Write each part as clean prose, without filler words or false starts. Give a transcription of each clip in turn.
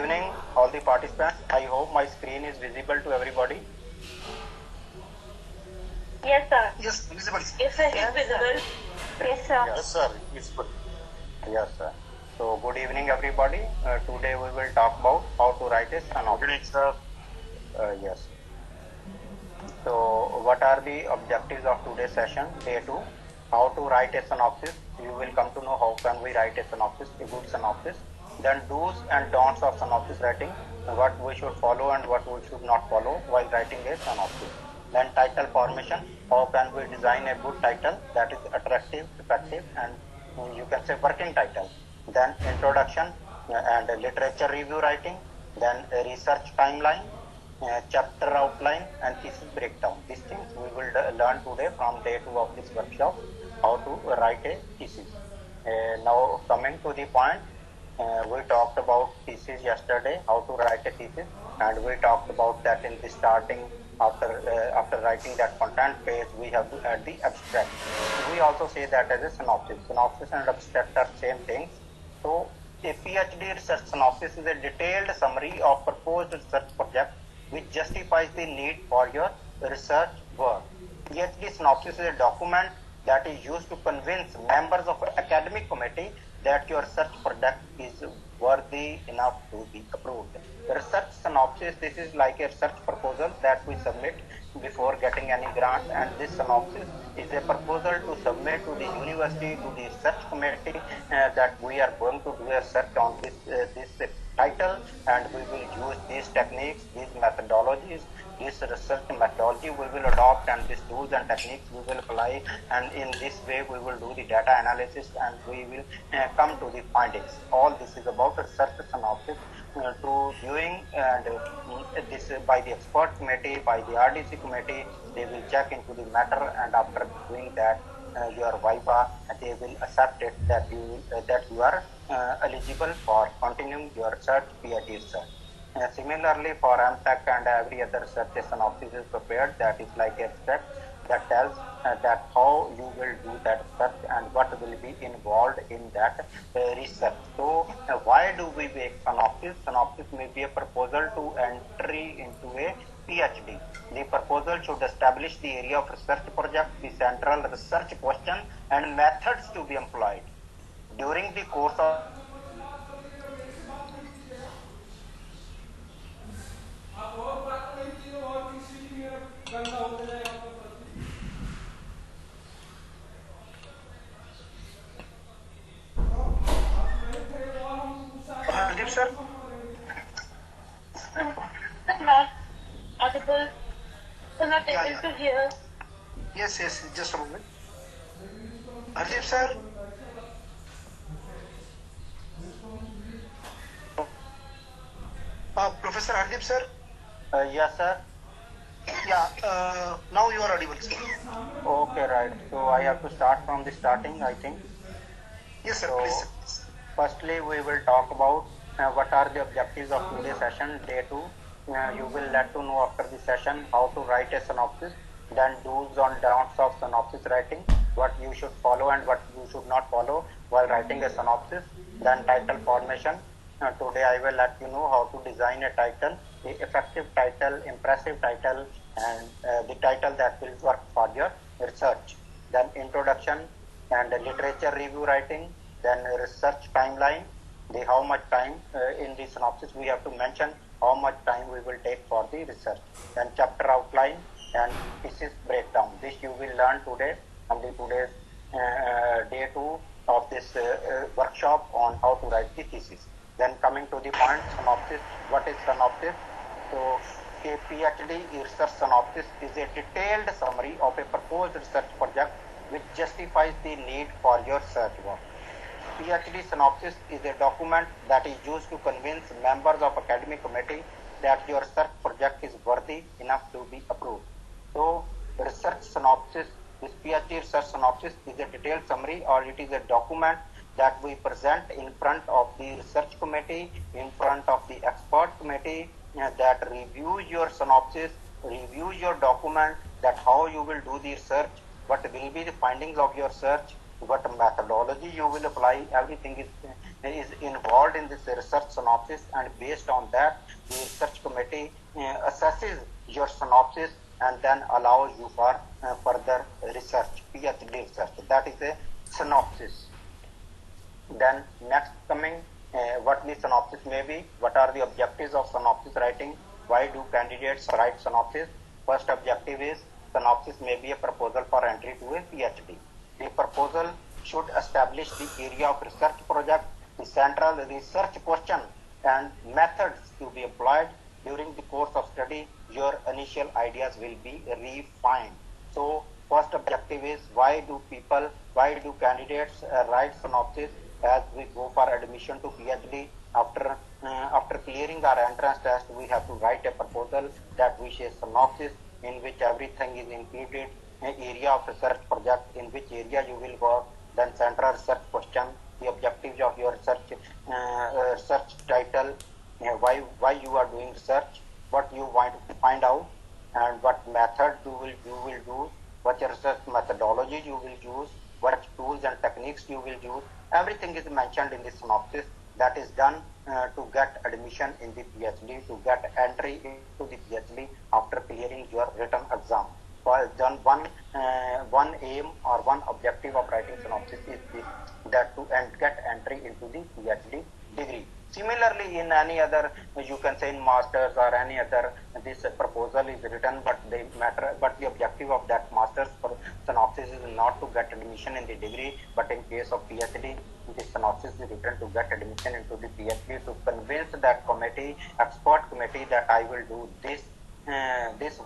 evening, all the participants. I hope my screen is visible to everybody. Yes, sir. Yes, visible. Yes, sir. It's visible. Yes, sir. Yes, sir. Visible. Yes, sir. So, good evening, everybody. Today we will talk about how to write a synopsis. Good evening, sir. Yes. So, what are the objectives of today's session? Day 2. How to write a synopsis. You will come to know how can we write a synopsis, a good synopsis. Then do's and don'ts of synopsis writing, what we should follow and what we should not follow while writing a synopsis. Then title formation, how can we design a good title that is attractive, effective, and you can say working title. Then introduction and literature review writing. Then research timeline, chapter outline, and thesis breakdown. These things we will learn today from day 2 of this workshop, how to write a thesis. Now coming to the point, we talked about thesis yesterday, how to write a thesis, and we talked about that in the starting. After writing that content page, we have to add the abstract. We also say that as a synopsis. Synopsis and abstract are same things. So a PhD research synopsis is a detailed summary of proposed research project which justifies the need for your research work. PhD synopsis is a document that is used to convince members of an academic committee that your research project is worthy enough to be approved. The research synopsis, this is like a research proposal that we submit before getting any grant, and this synopsis is a proposal to submit to the university, to the research committee, that we are going to do a research on this title, and we will use these techniques, these methodologies, this research methodology we will adopt, and these tools and techniques we will apply, and in this way we will do the data analysis and we will come to the findings. All this is about research synopsis through viewing, and this by the expert committee, by the RDC committee. They will check into the matter, and after doing that your viva, they will accept it that you are eligible for continuing your research, PhD research. Similarly, for MTech and every other research, a synopsis is prepared that is like a step that tells that how you will do that research and what will be involved in that research. So, why do we make synopsis? Synopsis may be a proposal to entry into a PhD. The proposal should establish the area of research project, the central research question, and methods to be employed. During the course of Hardeep, sir. Not audible. So not able to hear. Yes, just a moment. Hardeep, sir. Professor Hardeep, sir. yes, sir. Yeah, now you are audible, sir. Okay, right. So I have to start from the starting, I think. Yes, sir, So, please. firstly, we will talk about what are the objectives of today's session, day 2. You will let to know after the session how to write a synopsis, then do's and don'ts of synopsis writing, what you should follow and what you should not follow while writing a synopsis, then title formation. Today I will let you know how to design a title, the effective title, impressive title, and the title that will work for your research. Then introduction and literature review writing, then research timeline, the how much time in the synopsis we have to mention how much time we will take for the research. Then chapter outline and thesis breakdown. This you will learn today on the today's day 2 of this workshop on how to write the thesis. Then coming to the point, synopsis. What is synopsis? So a PhD research synopsis is a detailed summary of a proposed research project which justifies the need for your research work. PhD synopsis is a document that is used to convince members of academic committee that your research project is worthy enough to be approved. So, research synopsis, this PhD research synopsis is a detailed summary, or it is a document that we present in front of the research committee, in front of the expert committee that reviews your synopsis, reviews your document, that how you will do the research, what will be the findings of your research, what methodology you will apply. Everything is is involved in this research synopsis, and based on that, the research committee assesses your synopsis and then allows you for further research, PhD research. That is a synopsis. Then next coming, what the synopsis may be, what are the objectives of synopsis writing, why do candidates write synopsis? First objective is synopsis may be a proposal for entry to a PhD. The proposal should establish the area of research project, the central research question and methods to be applied during the course of study. Your initial ideas will be refined. So first objective is why do candidates write synopsis? As we go for admission to PhD, after clearing our entrance test, we have to write a proposal that we say synopsis, in which everything is included, an area of research project, in which area you will work, then central research question, the objectives of your research title, why you are doing research, what you want to find out, and what method you will use, what research methodology you will use, what tools and techniques you will use. Everything is mentioned in the synopsis. That is done to get admission in the PhD, to get entry into the PhD after clearing your written exam. So done one aim or one objective of writing synopsis is this, that to get entry into the PhD degree. Similarly, in any other, you can say in masters or any other, this proposal is written, but the objective of that master's synopsis is not to get admission in the degree, but in case of PhD, the synopsis is written to get admission into the PhD, to convince that committee, expert committee, that I will do this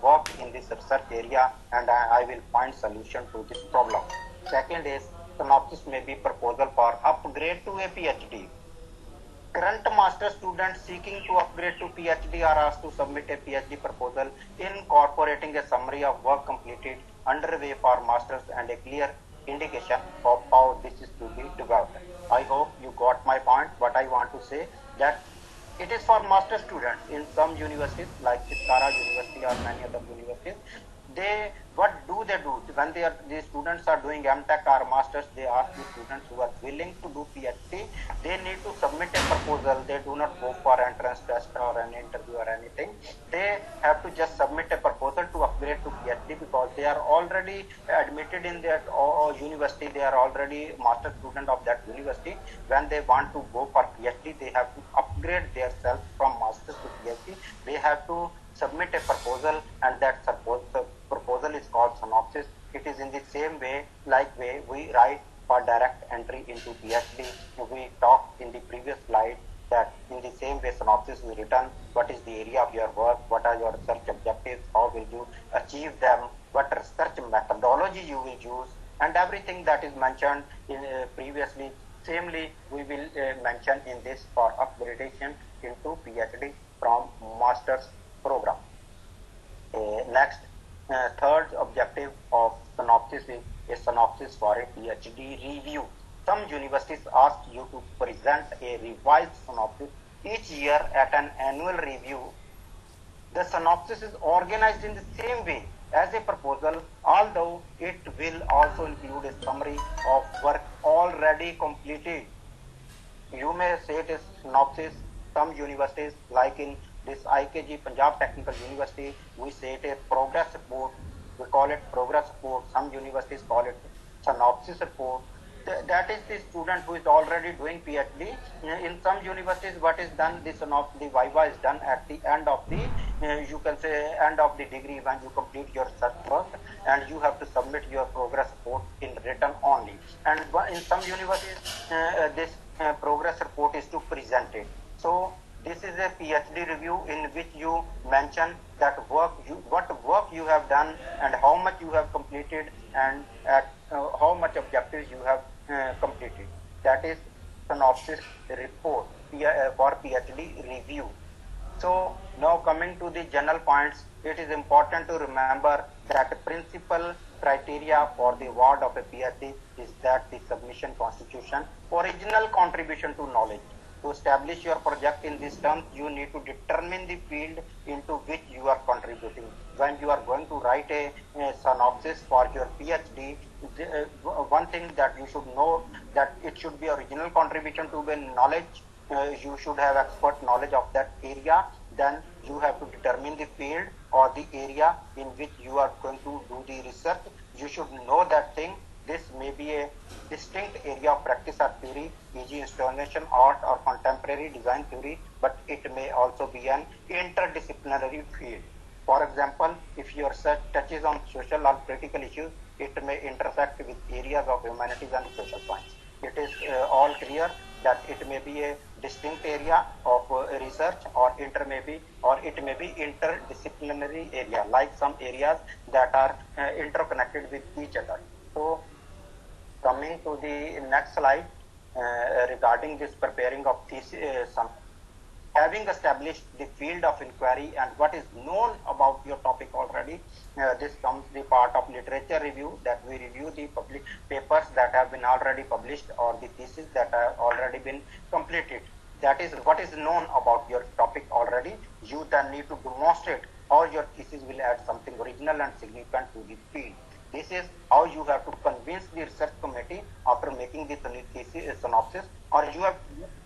work in this research area and I will find solution to this problem. Second is synopsis may be proposal for upgrade to a PhD. Current master students seeking to upgrade to PhD are asked to submit a PhD proposal incorporating a summary of work completed underway for masters and a clear indication of how this is to be developed. I hope you got my point. What I want to say, that it is for master students in some universities like Chitkara University or many other universities. What do they do when the students are doing MTech or masters? They ask the students who are willing to do PhD, they need to submit a proposal. They do not go for entrance test or an interview or anything. They have to just submit a proposal to upgrade to PhD, because they are already admitted in that university. They are already master student of that university. When they want to go for PhD, they have to upgrade themselves from masters to PhD. They have to submit a proposal, and that proposal is called synopsis. It is in the same way, we write for direct entry into PhD. We talked in the previous slide that in the same way synopsis is written. What is the area of your work? What are your research objectives? How will you achieve them? What research methodology you will use? And everything that is mentioned previously, samely we will mention in this for upgradation into PhD from master's program. Next, third objective of synopsis is a synopsis for a PhD review. Some universities ask you to present a revised synopsis each year at an annual review. The synopsis is organized in the same way as a proposal, although it will also include a summary of work already completed. You may say it is synopsis. Some universities, like in this IKG Punjab Technical University, we say it a progress report. We call it progress report. Some universities call it synopsis report. That is the student who is already doing PhD. In some universities, what is done, the viva is done at the end of the, you can say, end of the degree, when you complete your research work, and you have to submit your progress report in written only. And in some universities, this progress report is to present it. So this is a PhD review in which you mention that what work you have done and how much you have completed, and how much objectives you have completed. That is synopsis report for PhD review. So now coming to the general points, it is important to remember that the principal criteria for the award of a PhD is that the submission constitution original contribution to knowledge. To establish your project in these terms, you need to determine the field into which you are contributing. When you are going to write a synopsis for your PhD, one thing that you should know that it should be original contribution to the knowledge. You should have expert knowledge of that area. Then you have to determine the field or the area in which you are going to do the research. You should know that thing. This may be a distinct area of practice or theory, e.g. installation art or contemporary design theory, but it may also be an interdisciplinary field. For example, if your research touches on social or political issues, it may intersect with areas of humanities and social science. It is all clear that it may be a distinct area of research, or it may be interdisciplinary area, like some areas that are interconnected with each other. So, coming to the next slide, regarding this preparing of thesis, having established the field of inquiry and what is known about your topic already, this comes the part of literature review, that we review the public papers that have been already published or the thesis that have already been completed. That is what is known about your topic already. You then need to demonstrate how your thesis will add something original and significant to the field. This is how you have to convince the research committee after making the thesis synopsis, or you have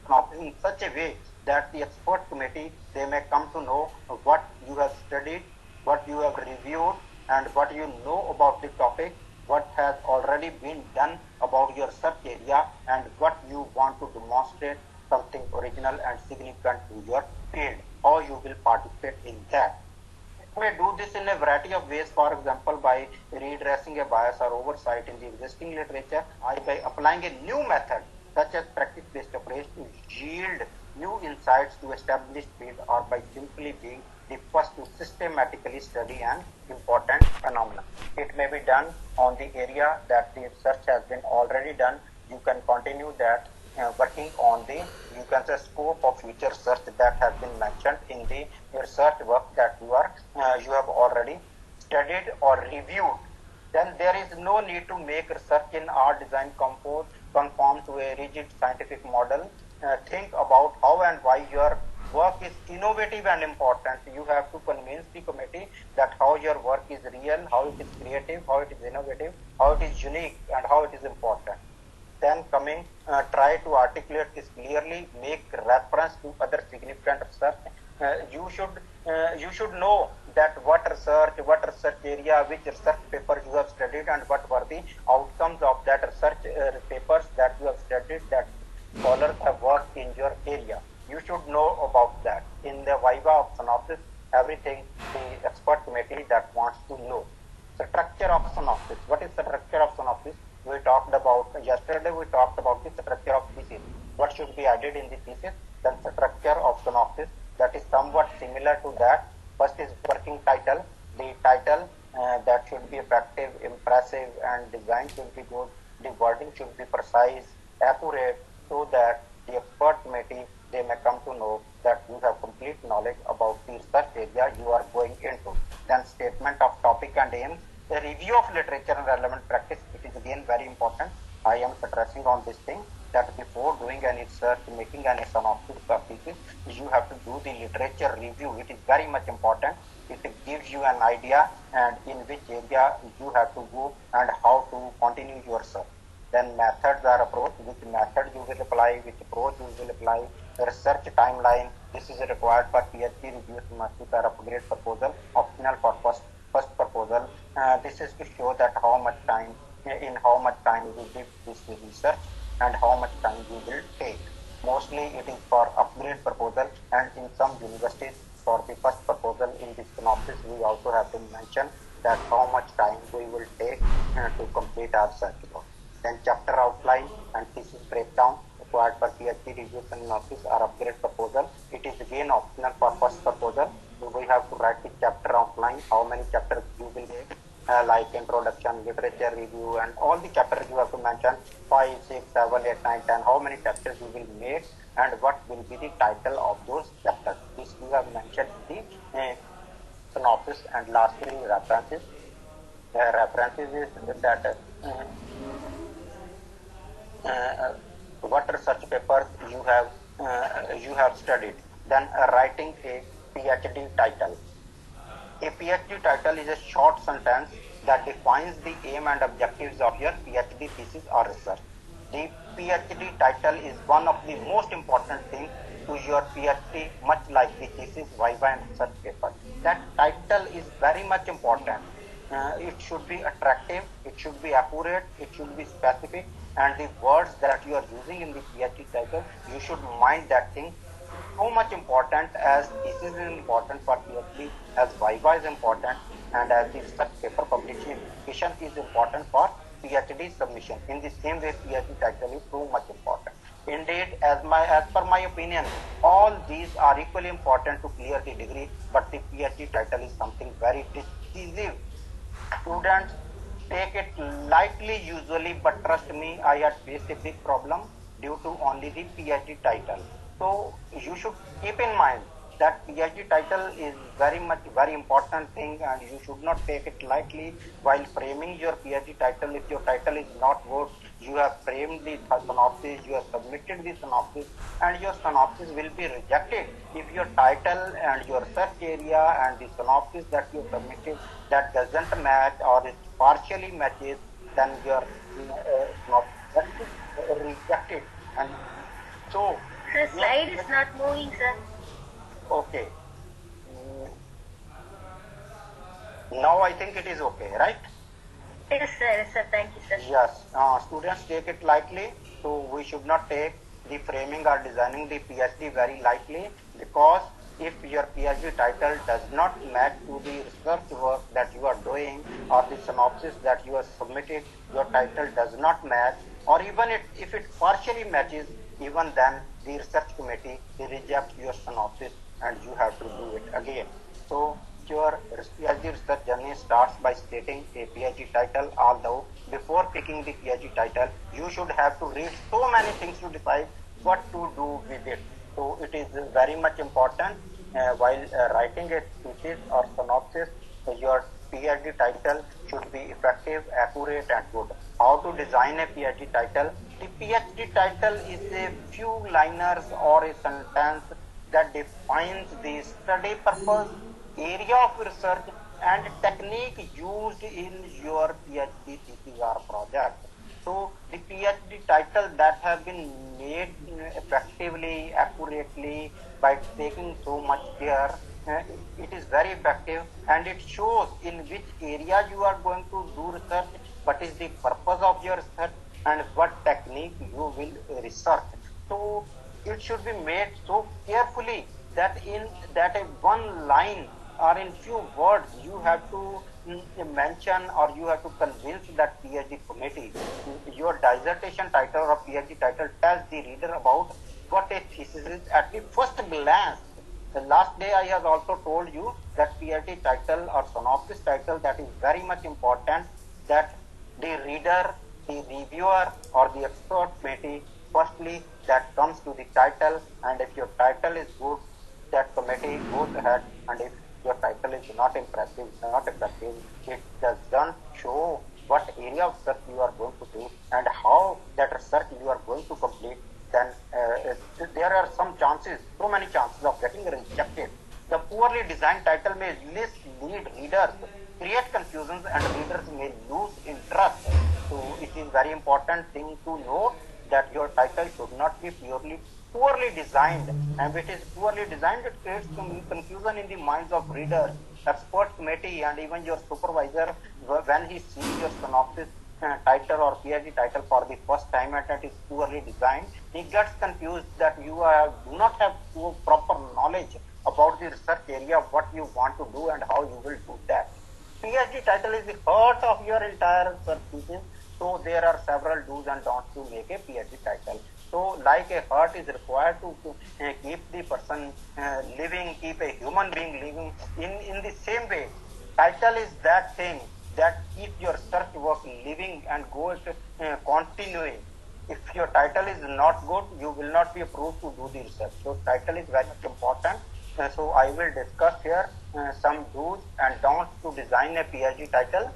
synopsis in such a way that the expert committee, they may come to know what you have studied, what you have reviewed, and what you know about the topic, what has already been done about your research area, and what you want to demonstrate something original and significant to your field, how you will participate in that. You may do this in a variety of ways, for example, by redressing a bias or oversight in the existing literature, or by applying a new method, such as practice-based approach, to yield new insights to established field, or by simply being the first to systematically study an important phenomenon. It may be done on the area that the research has been already done. You can continue that working on the, you can say, scope of future research that has been mentioned in the research work that you have already studied or reviewed. Then there is no need to make research in art design conform to a rigid scientific model. Think about how and why your work is innovative and important. You have to convince the committee that how your work is real, how it is creative, how it is innovative, how it is unique, and how it is important. Then try to articulate this clearly, make reference to other significant research. You should know that what research area, which research papers you have studied, and what were the outcomes of that research papers that you have studied, that scholars have worked in your area. You should know about that. In the viva of synopsis, everything the expert committee that wants to know. Structure of synopsis. What is the structure of synopsis? We talked about yesterday. We talked about the structure of thesis. What should be added in the thesis? Then structure of synopsis. That is somewhat similar to that. First is working title. The title that should be effective, impressive, and design should be good. The wording should be precise, accurate, so that the expert committee, they may come to know that you have complete knowledge about the research area you are going into. Then statement of topic and aims. The review of literature and relevant practice, it is again very important. I am stressing on this thing, that before doing any research, making any synopsis or thesis, you have to do the literature review. It is very much important. It gives you an idea and in which area you have to go and how to continue your research. Then methods or approach, which method you will apply, which approach you will apply. The research timeline, this is required for PhD review, semester or upgrade proposal, optional for first proposal. This is to show that how much time you did this research and how much time you will take. Mostly it is for upgrade proposal, and in some universities for the first proposal. In this synopsis we also have to mention that how much time we will take to complete our research work. Then chapter outline and thesis breakdown required for PhD review, synopsis or upgrade proposal. It is again optional for first proposal. So we have to write the chapter outline, how many chapters you will take, like introduction, literature review, and all the chapters you have to mention, 5, 6, 7, 8, 9, 10, how many chapters you will make and what will be the title of those chapters. This you have mentioned in the synopsis. And lastly, references. References is that what research papers you have you have studied. Then writing a PhD title. A PhD title is a short sentence that defines the aim and objectives of your PhD thesis or research. The PhD title is one of the most important things to your PhD, much like the thesis, viva and research paper. That title is very much important. It should be attractive, it should be accurate, it should be specific, and the words that you are using in the PhD title, you should mind that thing. So much important as thesis is important for PhD, as viva is important, and as the research paper publication is important for PhD submission. In the same way, PhD title is so much important. Indeed, as per my opinion, all these are equally important to clear the degree, but the PhD title is something very decisive. Students take it lightly usually, but trust me, I had faced a big problem due to only the PhD title. So you should keep in mind that PhD title is very important thing, and you should not take it lightly while framing your PhD title. If your title is not good, you have framed the synopsis, you have submitted the synopsis, and your synopsis will be rejected. If your title and your research area and the synopsis that you submitted that doesn't match or it partially matches, then your synopsis is rejected. And so The slide is not moving, sir. okay. Now I think it is okay, right? Yes, sir. Yes, sir. Thank you, sir. Yes. Students take it lightly, so we should not take the framing or designing the PhD very lightly, because if your PhD title does not match to the research work that you are doing or the synopsis that you have submitted, your title does not match, or even if it partially matches, even then the research committee will reject your synopsis and you have to do it again. So your PhD research journey starts by stating a PhD title, although before picking the PhD title, you should have to read so many things to decide what to do with it. So it is very much important while writing a thesis or synopsis, your PhD title should be effective, accurate and good. How to design a PhD title? The PhD title is a few liners or a sentence that defines the study purpose, area of research and technique used in your PhD thesis or project. So the PhD title that has been made effectively, accurately by taking so much care, it is very effective and it shows in which area you are going to do research, what is the purpose of your research and what technique you will research. So it should be made so carefully that in that one line or in few words you have to mention or you have to convince that PhD committee. Your dissertation title or PhD title tells the reader about what a thesis is at the first glance. The last day I have also told you that PhD title or synopsis title, that is very much important, that the reader, the reviewer or the expert committee, firstly that comes to the title, and if your title is good, that committee goes ahead, and if your title is not impressive, not effective, it doesn't show what area of research you are going to do and how that research you are going to complete, then there are some chances, so many chances of getting rejected. The poorly designed title may mislead readers, create confusions and readers may lose interest. So it is very important thing to know that your title should not be poorly designed, and if it is poorly designed, it creates some confusion in the minds of readers, expert committee and even your supervisor. When he sees your synopsis title or PhD title for the first time and it is poorly designed, he gets confused that you do not have proper knowledge about the research area, what you want to do and how you will do that. PhD title is the heart of your entire research thesis. So there are several do's and don'ts to make a PhD title. So like a heart is required to keep the person living, keep a human being living, in the same way, title is that thing that keep your research work living and goes continuing. If your title is not good, you will not be approved to do the research. So title is very much important. So I will discuss here some do's and don'ts to design a PhD title.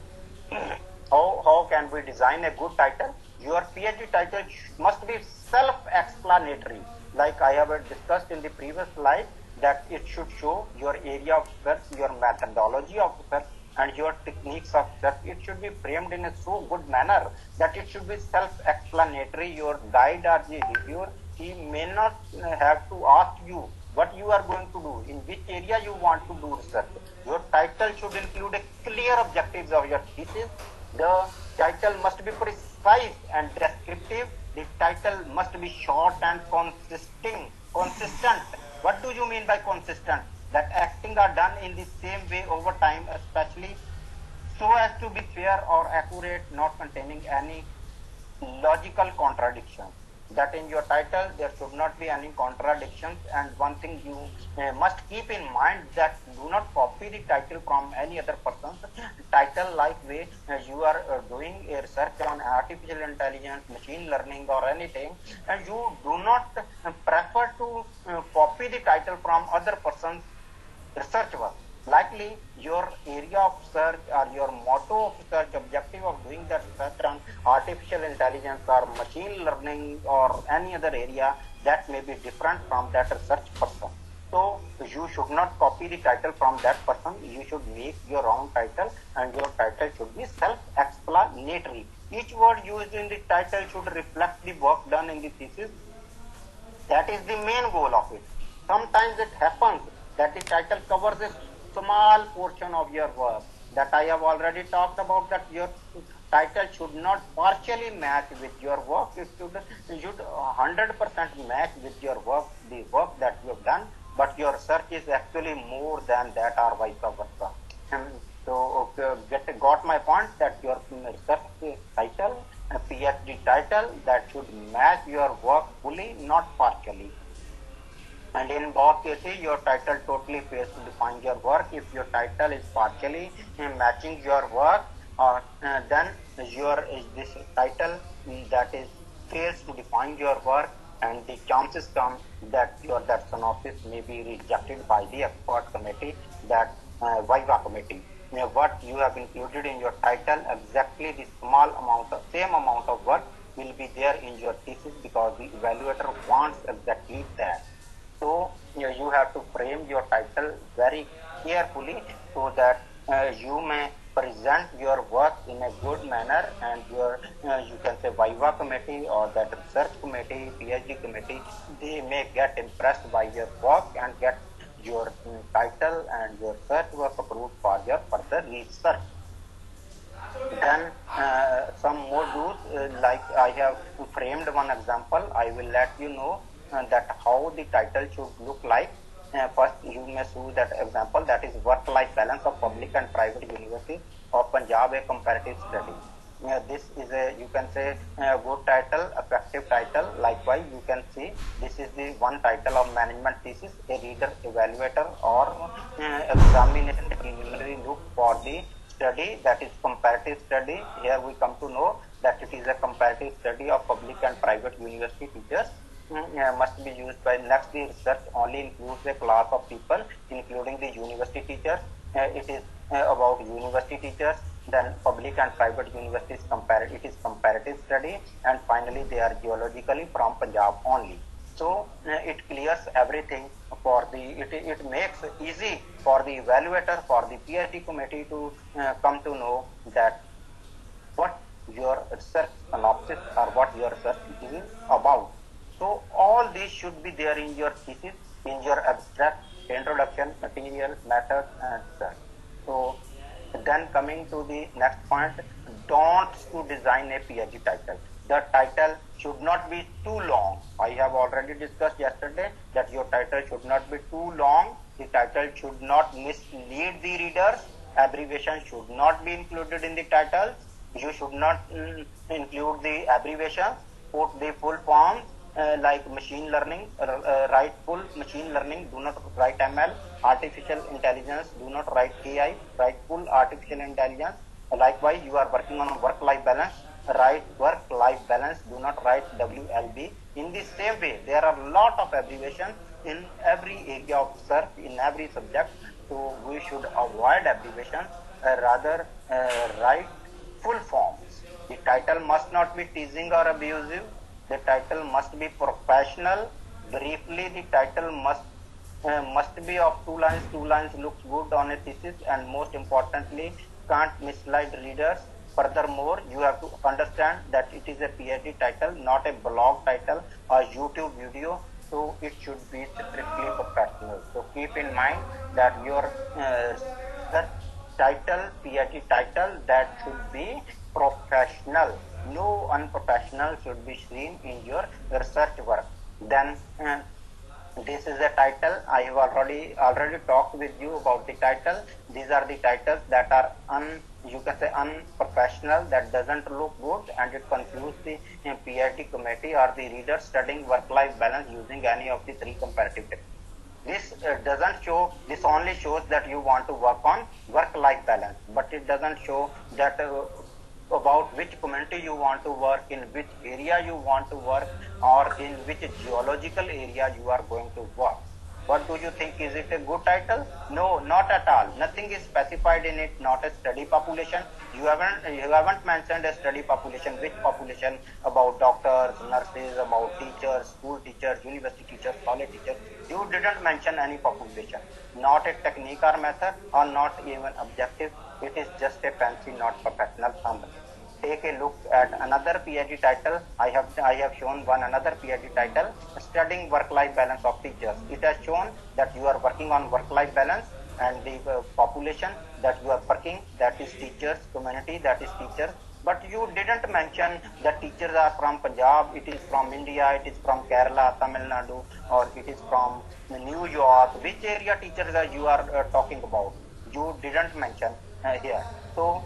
How can we design a good title? Your PhD title must be self-explanatory. like I have discussed in the previous slide, that it should show your area of search, your methodology of search, and your techniques of search. It should be framed in a so good manner that it should be self-explanatory. Your guide or the reviewer, he may not have to ask you what you are going to do, in which area you want to do research. Your title should include a clear objectives of your thesis. The title must be precise and descriptive. The title must be short and consistent. What do you mean by consistent? That acting are done in the same way over time, especially so as to be fair or accurate, not containing any logical contradiction. That in your title there should not be any contradictions. And one thing you must keep in mind, that do not copy the title from any other person's title, like way you are doing a research on artificial intelligence, machine learning or anything, and you do not prefer to copy the title from other person's research work. Likely your area of search or your motto of search, objective of doing that research on artificial intelligence or machine learning or any other area, that may be different from that research person. So you should not copy the title from that person. You should make your own title, and your title should be self-explanatory. Each word used in the title should reflect the work done in the thesis. That is the main goal of it. Sometimes it happens that the title covers a small portion of your work. That I have already talked about, that your title should not partially match with your work. It should 100% match with your work, the work that you have done, but your research is actually more than that, or vice versa. So got my point, that your research title, a PhD title, that should match your work fully, not partially. And in both cases, your title totally fails to define your work. If your title is partially matching your work, then this title that is fails to define your work, and the chances come that that synopsis may be rejected by the expert committee, that Viva committee. What you have included in your title, exactly the same amount of work will be there in your thesis, because the evaluator wants exactly that. So you have to frame your title very carefully, so that you may present your work in a good manner, and you can say Viva committee or that research committee, PhD committee, they may get impressed by your work and get your title and your research work approved for your further research. Then some more rules, like I have framed one example. I will let you know that how the title should look like. First, you may see that example, that is work-life balance of public and private university of Punjab, a comparative study. This is you can say a good title, effective title. Likewise, you can see this is the one title of management thesis, a reader, evaluator or examination preliminary look for the study, that is comparative study. Here we come to know that it is a comparative study of public and private university teachers. Must be used by next. The research only includes a class of people, including the university teachers. It is about university teachers. Then public and private universities it is comparative study, and finally they are geologically from Punjab only. So it clears everything for it makes easy for the evaluator, for the PhD committee to come to know that what your research synopsis or what your research is about. So all these should be there in your thesis, in your abstract, introduction, material, method, and such. So then coming to the next point, don'ts to design a PhD title. The title should not be too long. I have already discussed yesterday that your title should not be too long. The title should not mislead the readers. Abbreviation should not be included in the title. You should not include the abbreviations. Put the full forms. Like machine learning, write full machine learning, do not write ML. Artificial intelligence, do not write AI, write full artificial intelligence. Likewise, you are working on work-life balance, write work-life balance, do not write WLB. In the same way, there are a lot of abbreviations in every area of search, in every subject. So we should avoid abbreviations, rather write full forms. The title must not be teasing or abusive. The title must be professional. Briefly, the title must be of 2 lines. 2 lines looks good on a thesis, and most importantly, can't mislead readers. Furthermore, you have to understand that it is a PhD title, not a blog title or YouTube video, so it should be strictly professional. So keep in mind that your search title, PhD title, that should be professional. No unprofessional should be seen in your research work. Then this is a title. I have already talked with you about the title. These are the titles that are you can say unprofessional, that doesn't look good, and it confuses the PhD committee or the reader studying work-life balance using any of the 3 comparative techniques. This doesn't show, this only shows that you want to work on work-life balance, but it doesn't show that about which community you want to work, in which area you want to work, or in which geological area you are going to work. What do you think? Is it a good title? No, not at all. Nothing is specified in it, not a study population. You haven't mentioned a study population. Which population? About doctors, nurses, about teachers, school teachers, university teachers, college teachers. You didn't mention any population. Not a technique or method, or not even objective. It is just a fancy, not professional summary. Take a look at another PhD title. I have shown another PhD title, studying work-life balance of teachers. It has shown that you are working on work-life balance, and the population that you are working, that is teachers, community, that is teachers. But you didn't mention that teachers are from Punjab, it is from India, it is from Kerala, Tamil Nadu, or it is from New York. Which area teachers you are talking about? You didn't mention here. So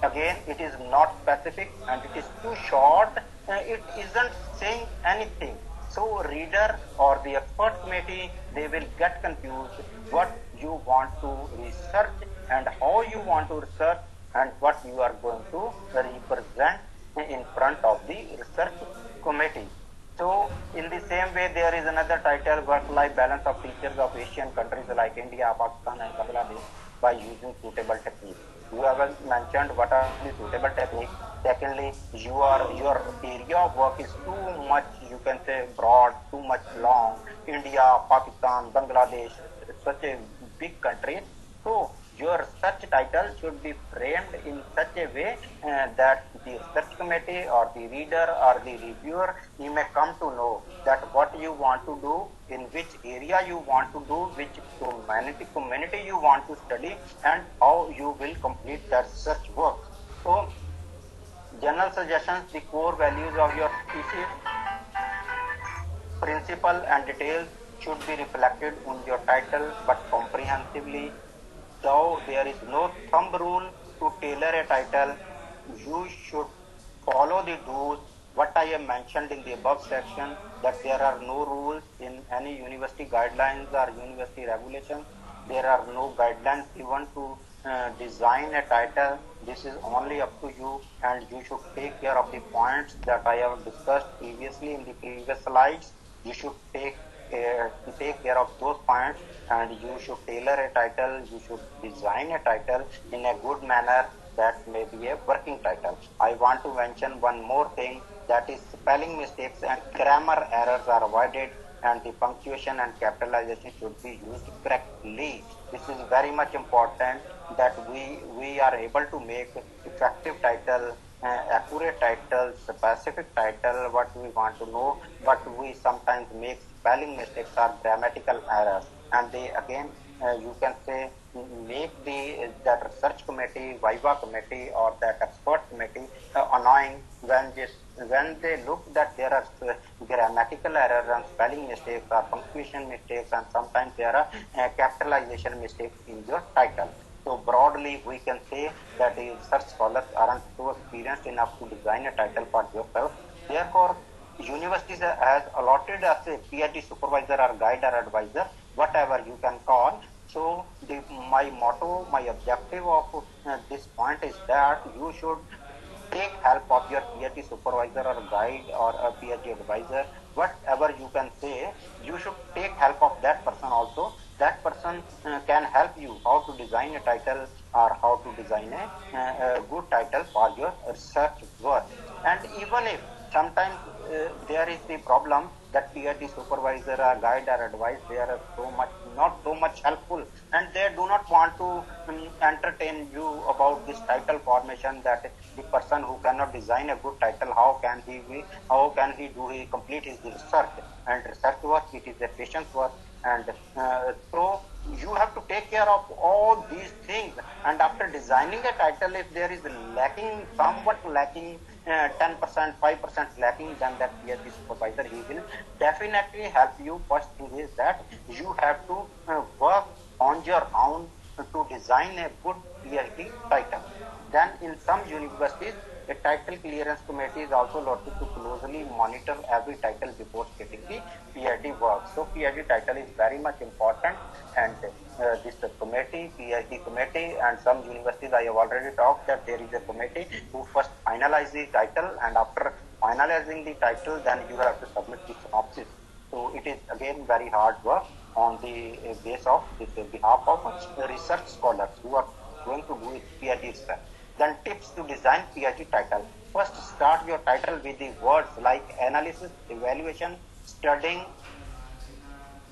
again, it is not specific, and it is too short. It isn't saying anything. So reader or the expert committee, they will get confused what you want to research and how you want to research and what you are going to represent in front of the research committee. So in the same way, there is another title, work-life balance of teachers of Asian countries like India, Pakistan and Bangladesh by using suitable techniques. You haven't mentioned what are the suitable techniques. Secondly, your area of work is too much, you can say, broad, too much long. India, Pakistan, Bangladesh, such a big country. So your search title should be framed in such a way that the research committee or the reader or the reviewer, he may come to know that what you want to do, in which area you want to do, which community you want to study, and how you will complete that search work. So general suggestions, the core values of your thesis, principle and details should be reflected in your title, but comprehensively. Though there is no thumb rule to tailor a title, you should follow the rules. What I have mentioned in the above section, that there are no rules in any university guidelines or university regulations. There are no guidelines given to design a title. This is only up to you, and you should take care of the points that I have discussed previously in the previous slides. You should take care of those points, and you should tailor a title, you should design a title in a good manner that may be a working title. I want to mention one more thing, that is spelling mistakes and grammar errors are avoided, and the punctuation and capitalization should be used correctly. This is very much important, that we are able to make effective title, accurate title, specific title, what we want to know, but we sometimes make spelling mistakes or grammatical errors, and they again you can say make that research committee, Viva committee, or that expert committee annoying when they look that there are grammatical errors and spelling mistakes or punctuation mistakes, and sometimes there are capitalization mistakes in your title. So broadly, we can say that the research scholars aren't so experienced enough to design a title for yourself. Therefore, universities has allotted us a PhD supervisor or guide or advisor, whatever you can call. So my motto, my objective of this point is that you should take help of your PhD supervisor or guide or a PhD advisor, whatever you can say. You should take help of that person also. That person can help you how to design a title or how to design a good title for your research work. And even if sometimes there is the problem that PhD supervisor or guide or advice, they are not so much helpful, and they do not want to entertain you about this title formation, that the person who cannot design a good title, how can he complete his research, and research work, it is a patience work, and so you have to take care of all these things. And after designing a title, if there is somewhat lacking, 10%, 5% lacking, then that PhD supervisor, he will definitely help you. First thing is that you have to work on your own to design a good PhD title. Then in some universities, a title clearance committee is also allotted to closely monitor every title before getting the PhD work. So PhD title is very much important, and this committee, PhD committee, and some universities, I have already talked that there is a committee who first finalize the title, and after finalizing the title, then you have to submit the synopsis. So it is again very hard work on the base of behalf of research scholars who are going to do PhD research. Then tips to design PhD title. First, start your title with the words like analysis, evaluation, studying,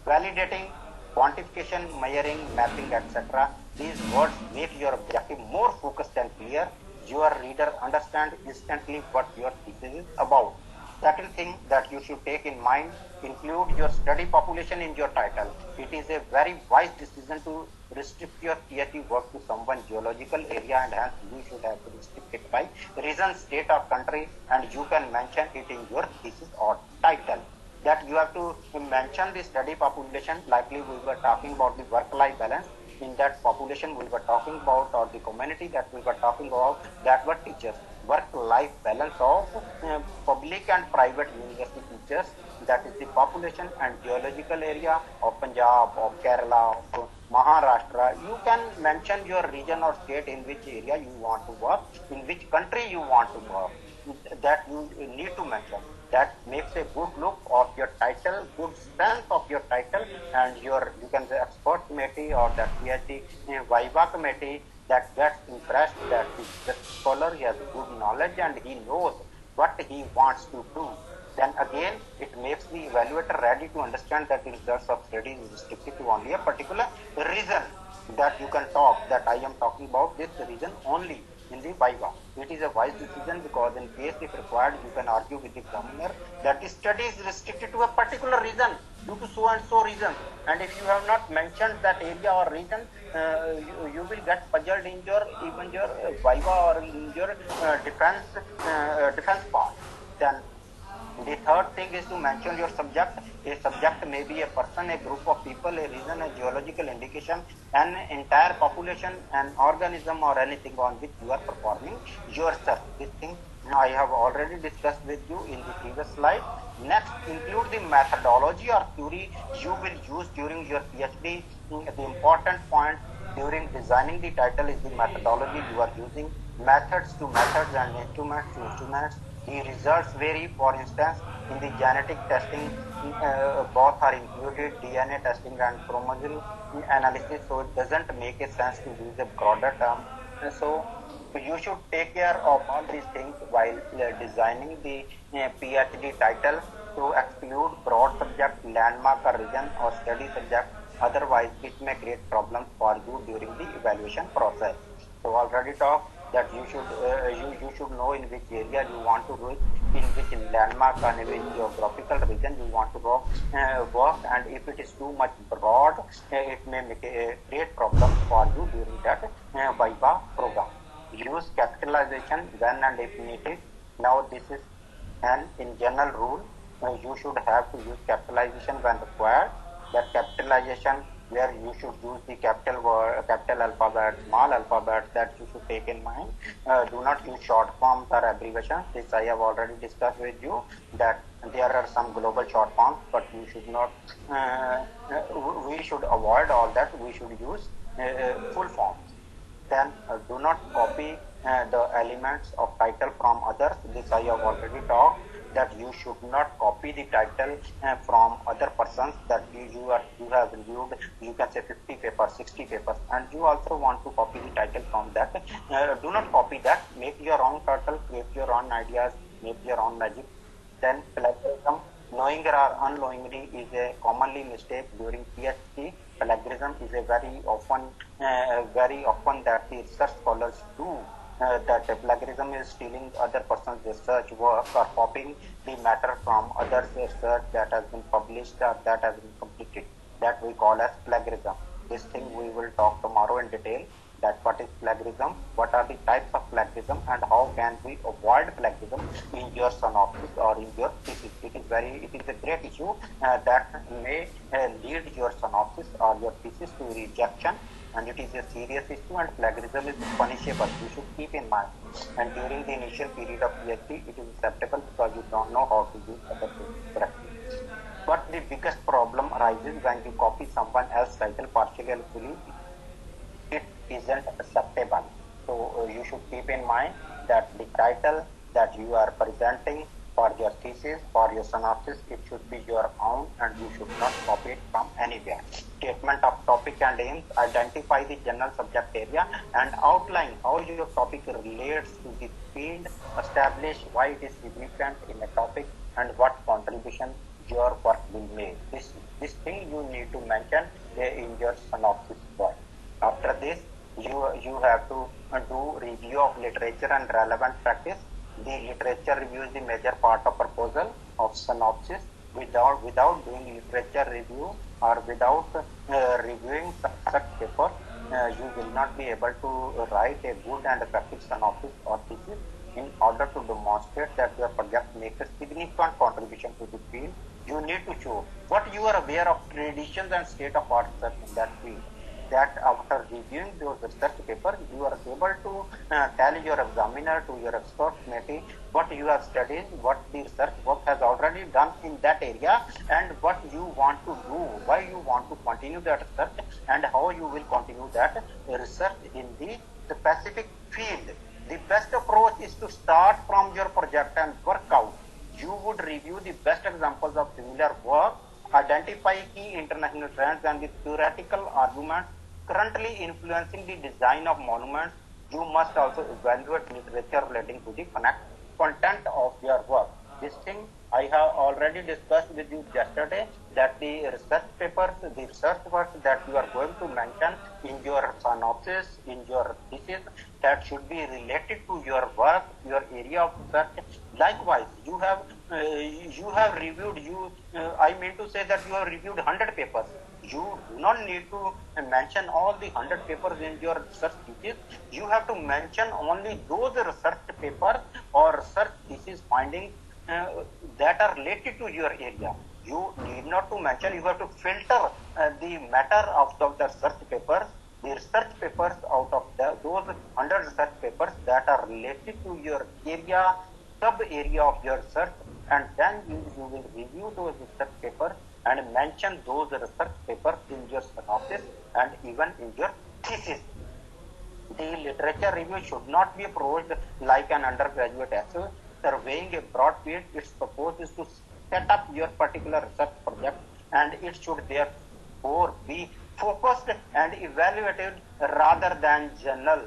validating, quantification, measuring, mapping, etc. These words make your objective more focused and clear. Your reader understands instantly what your thesis is about. Second thing that you should take in mind, include your study population in your title. It is a very wise decision to restrict your PhD work to someone geological area, and hence you should have to restrict it by region, state or country, and you can mention it in your thesis or title. That you have to mention the study population. Likely we were talking about the work-life balance. In that population we were talking about, or the community that we were talking about, that were teachers. Work-life balance of public and private university teachers, that is the population and geological area of Punjab, of Kerala, of Maharashtra. You can mention your region or state in which area you want to work, in which country you want to work. That you need to mention. That makes a good look of your title, good strength of your title, and you can say expert committee or that PhD Viva committee that gets impressed that the scholar, he has good knowledge and he knows what he wants to do. Then again, it makes the evaluator ready to understand that the results of study is restricted to only a particular region, that you can talk, that I am talking about this region only in the Viva. It is a wise decision, because in case if required, you can argue with the examiner that the study is restricted to a particular region due to so and so reason. And if you have not mentioned that area or region, you will get puzzled in your Viva or in your defense part. Then the third thing is to mention your subject. A subject may be a person, a group of people, a region, a geological indication, an entire population, an organism, or anything on which you are performing your research. This thing I have already discussed with you in the previous slide. Next, include the methodology or theory you will use during your PhD. The important point during designing the title is the methodology you are using. Methods to methods and instruments to instruments. The results vary. For instance, in the genetic testing, both are included, DNA testing and chromosome analysis, so it doesn't make a sense to use a broader term. So you should take care of all these things while designing the PhD title, to exclude broad subject, landmark or region or study subject. Otherwise, it may create problems for you during the evaluation process. So already talked that you should know in which area you want to work, in which landmark and in which geographical region you want to work, and if it is too much broad, it may create problems for you during that Viva program. Use capitalization when and if needed. Now this is an in general rule. You should have to use capitalization when required. That capitalization where you should use the capital alphabet, small alphabet, that you should take in mind. Do not use short forms or abbreviations. This I have already discussed with you, that there are some global short forms, but you should not, we should avoid all that. We should use full forms. Then do not copy the elements of title from others. This I have already talked, that you should not copy the title from other persons, that you have reviewed, you can say 50 papers, 60 papers, and you also want to copy the title from that. Do not copy that. Make your own title, create your own ideas, make your own magic, Then plagiarism, knowing or unknowingly, is a commonly mistake during PhD. Plagiarism is a very often that the research scholars do. That plagiarism is stealing other person's research work or copying the matter from others' research that has been published or that has been completed. That we call as plagiarism. This thing we will talk tomorrow in detail. That what is plagiarism, what are the types of plagiarism, and how can we avoid plagiarism in your synopsis or in your thesis. It is a great issue that may lead your synopsis or your thesis to rejection, and it is a serious issue, and plagiarism is punishable. You should keep in mind. And during the initial period of PhD, it is acceptable because you don't know how to use other things correctly. But the biggest problem arises when you copy someone else's title partially or fully. It isn't acceptable. So you should keep in mind that the title that you are presenting for your thesis, for your synopsis, it should be your own and you should not copy it from anywhere. Statement of topic and aims, identify the general subject area and outline how your topic relates to the field, establish why it is significant in a topic and what contribution your work will make. This thing you need to mention in your synopsis work. After this, you have to do review of literature and relevant practice. The literature review is the major part of proposal of synopsis. Without doing literature review or without reviewing such paper, you will not be able to write a good and effective synopsis or thesis. In order to demonstrate that your project makes a significant contribution to the field, you need to show what you are aware of traditions and state of art research in that field. That after reviewing those research papers, you are able to tell your examiner, to your expert committee, what you have studied, what the research work has already done in that area, and what you want to do, why you want to continue that research, and how you will continue that research in the specific field. The best approach is to start from your project and work out. You would review the best examples of similar work, identify key international trends and the theoretical arguments currently influencing the design of monuments. You must also evaluate literature relating to the content of your work. This thing I have already discussed with you yesterday, that the research papers, the research works that you are going to mention in your synopsis, in your thesis, that should be related to your work, your area of research. Likewise, you have reviewed, I mean to say that you have reviewed 100 papers. You do not need to mention all the 100 papers in your research thesis. You have to mention only those research papers or research thesis findings that are related to your area. You need not to mention, you have to filter the matter of the research papers, the research papers out of those 100 research papers that are related to your area, sub-area of your research, and then you will review those research papers and mention those research papers in your synopsis and even in your thesis. The literature review should not be approached like an undergraduate essay, surveying a broad field. Its purpose is to set up your particular research project, and it should therefore be focused and evaluated rather than general.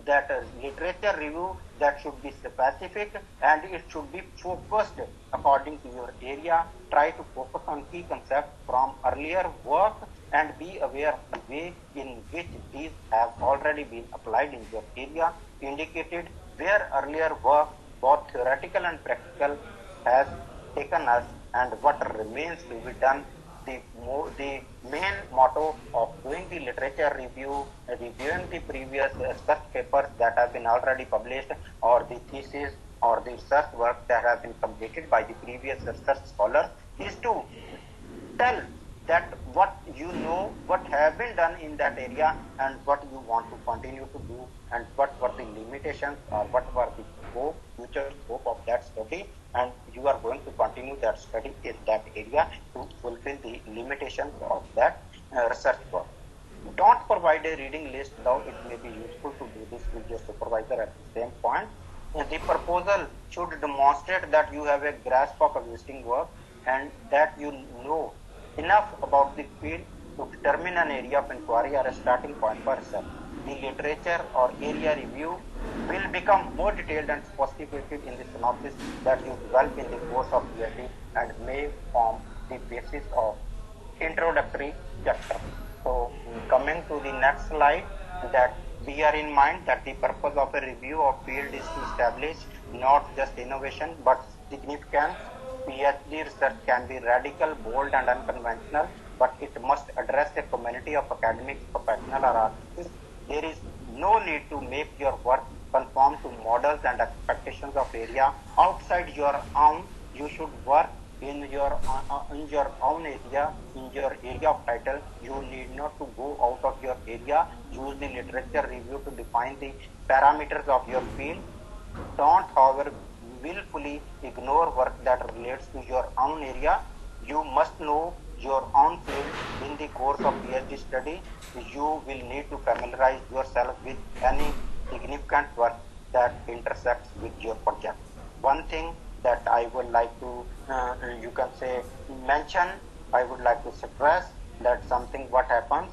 That literature review, that should be specific and it should be focused according to your area. Try to focus on key concepts from earlier work and be aware of the way in which these have already been applied in your area, indicated where earlier work, both theoretical and practical, has taken us and what remains to be done. The main motto of doing the literature review, reviewing the previous research papers that have been already published, or the thesis or the research work that have been completed by the previous research scholars, is to tell that what you know, what have been done in that area, and what you want to continue to do, and what were the limitations or what were the future scope of that study, and you are going to continue that study in that area to fulfill the limitations of that research work. Don't provide a reading list, though it may be useful to do this with your supervisor at the same point. The proposal should demonstrate that you have a grasp of existing work and that you know enough about the field to determine an area of inquiry or a starting point for research. The literature or area review will become more detailed and sophisticated in the synopsis that you develop in the course of PhD and may form the basis of introductory chapter. So coming to the next slide, that bear in mind that the purpose of a review of field is to establish not just innovation but significance. PhD research can be radical, bold and unconventional, but it must address a community of academics, professionals or artists. There is no need to make your work conform to models and expectations of area outside your own. You should work in your own area, in your area of title. You need not to go out of your area. Use the literature review to define the parameters of your field. Don't, however, willfully ignore work that relates to your own area. You must know your own field. In the course of PhD study, you will need to familiarize yourself with any significant work that intersects with your project. One thing that I would like to, you can say, mention, I would like to stress that something what happens,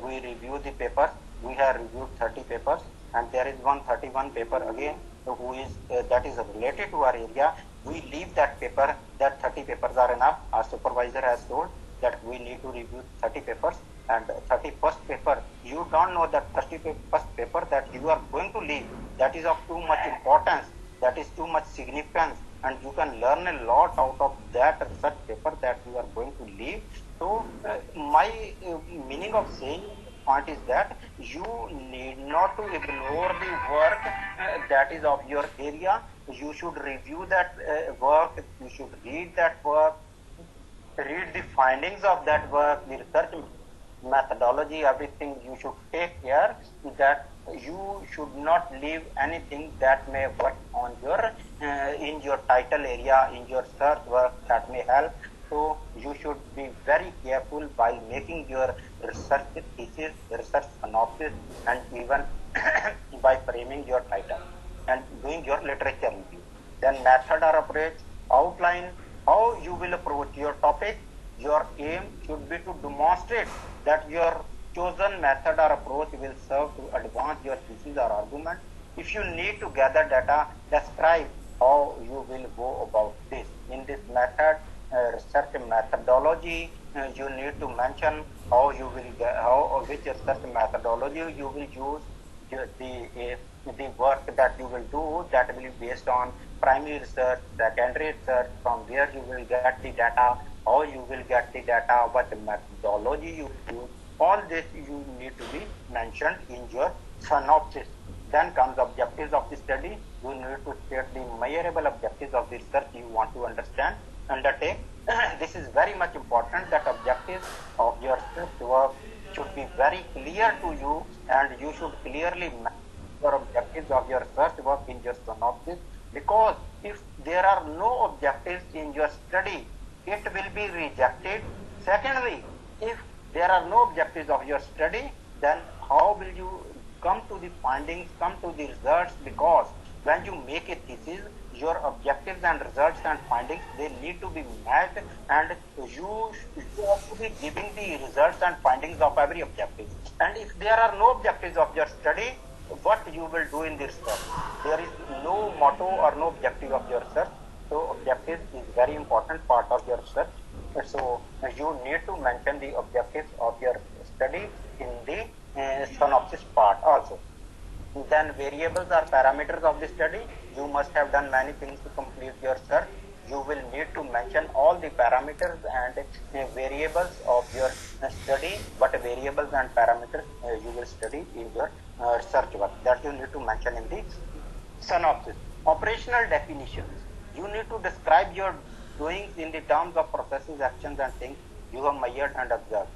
we review the papers, we have reviewed 30 papers and there is 131 paper again who is that is related to our area. We leave that paper, that 30 papers are enough. Our supervisor has told that we need to review 30 papers and 31st paper, you don't know that 31st paper that you are going to leave, that is of too much importance, that is too much significance, and you can learn a lot out of that research paper that you are going to leave. So my meaning of saying point is that you need not to ignore the work that is of your area. You should review that work, you should read that work, read the findings of that work, the research methodology, everything. You should take care that you should not leave anything that may work on your in your title area, in your search work that may help. So you should be very careful while making your research thesis, research synopsis, and even by framing your title and doing your literature review. Then method or approach, outline how you will approach your topic. Your aim should be to demonstrate that your chosen method or approach will serve to advance your thesis or argument. If you need to gather data, describe how you will go about this. In this method, research methodology, you need to mention how you will which research methodology you will use. The work that you will do, that will be based on primary research, secondary research, from where you will get the data, how you will get the data, what methodology you use. All this you need to be mentioned in your synopsis. Then comes objectives of the study. You need to state the measurable objectives of the research you want to undertake. This is very much important, that objectives of your research work should be very clear to you, and you should clearly mention your objectives of your research work in your synopsis, because if there are no objectives in your study, it will be rejected. Secondly, if there are no objectives of your study, then how will you come to the findings, come to the results? Because when you make a thesis, your objectives and results and findings, they need to be met, and you have to be giving the results and findings of every objective. And if there are no objectives of your study, what you will do in the research? There is no motto or no objective of your research. So objective is very important part of your research. So you need to mention the objectives of your study in the synopsis part also. Then variables or parameters of the study. You must have done many things to complete your research. You will need to mention all the parameters and variables of your study. What variables and parameters you will study in your research work, that you need to mention in the synopsis. Operational definitions. You need to describe your doings in the terms of processes, actions, and things you have measured and observed.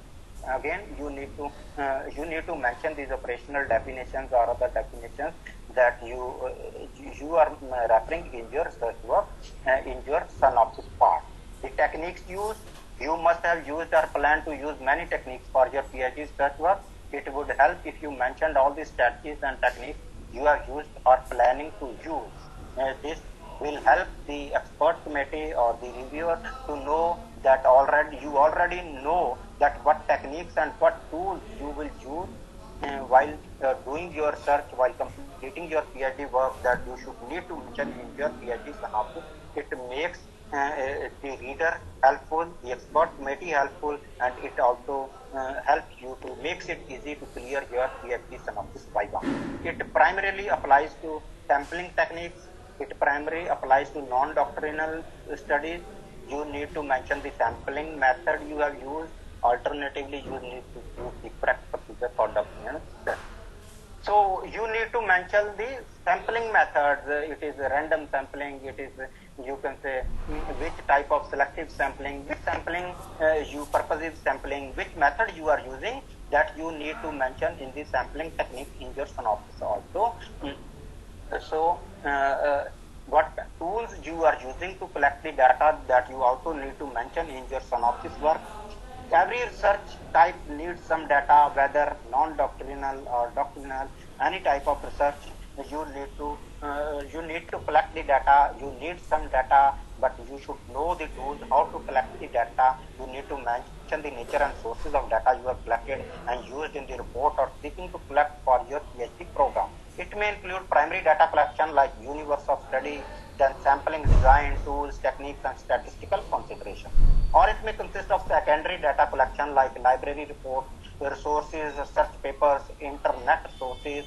Again, you need to mention these operational definitions or other definitions that you are referring in your research work in your synopsis part. The techniques used, you must have used or plan to use many techniques for your PhD research work. It would help if you mentioned all the strategies and techniques you have used or planning to use. This will help the expert committee or the reviewer to know that you already know that what techniques and what tools you will use while doing your search, while completing your PhD work, that you should need to mention in your PhD synopsis. It makes the reader helpful, the expert committee helpful, and it also helps you to makes it easy to clear your PhD synopsis viva. It primarily applies to sampling techniques. It primarily applies to non-doctrinal studies. You need to mention the sampling method you have used. Alternatively, you need to use the correct procedure for doctrinal study. So you need to mention the sampling methods. It is random sampling. It is, you can say, which type of selective sampling, which sampling you purposive sampling, which method you are using, that you need to mention in the sampling technique in your synopsis also. So what tools you are using to collect the data, that you also need to mention in your synopsis work. Every research type needs some data, whether non-doctrinal or doctrinal, any type of research. You need to collect the data. You need some data, but you should know the tools how to collect the data. You need to mention the nature and sources of data you have collected and used in the report or seeking to collect for your PhD program. It may include primary data collection like universe of study, then sampling design, tools, techniques, and statistical consideration. Or it may consist of secondary data collection like library reports, resources, research papers, internet sources,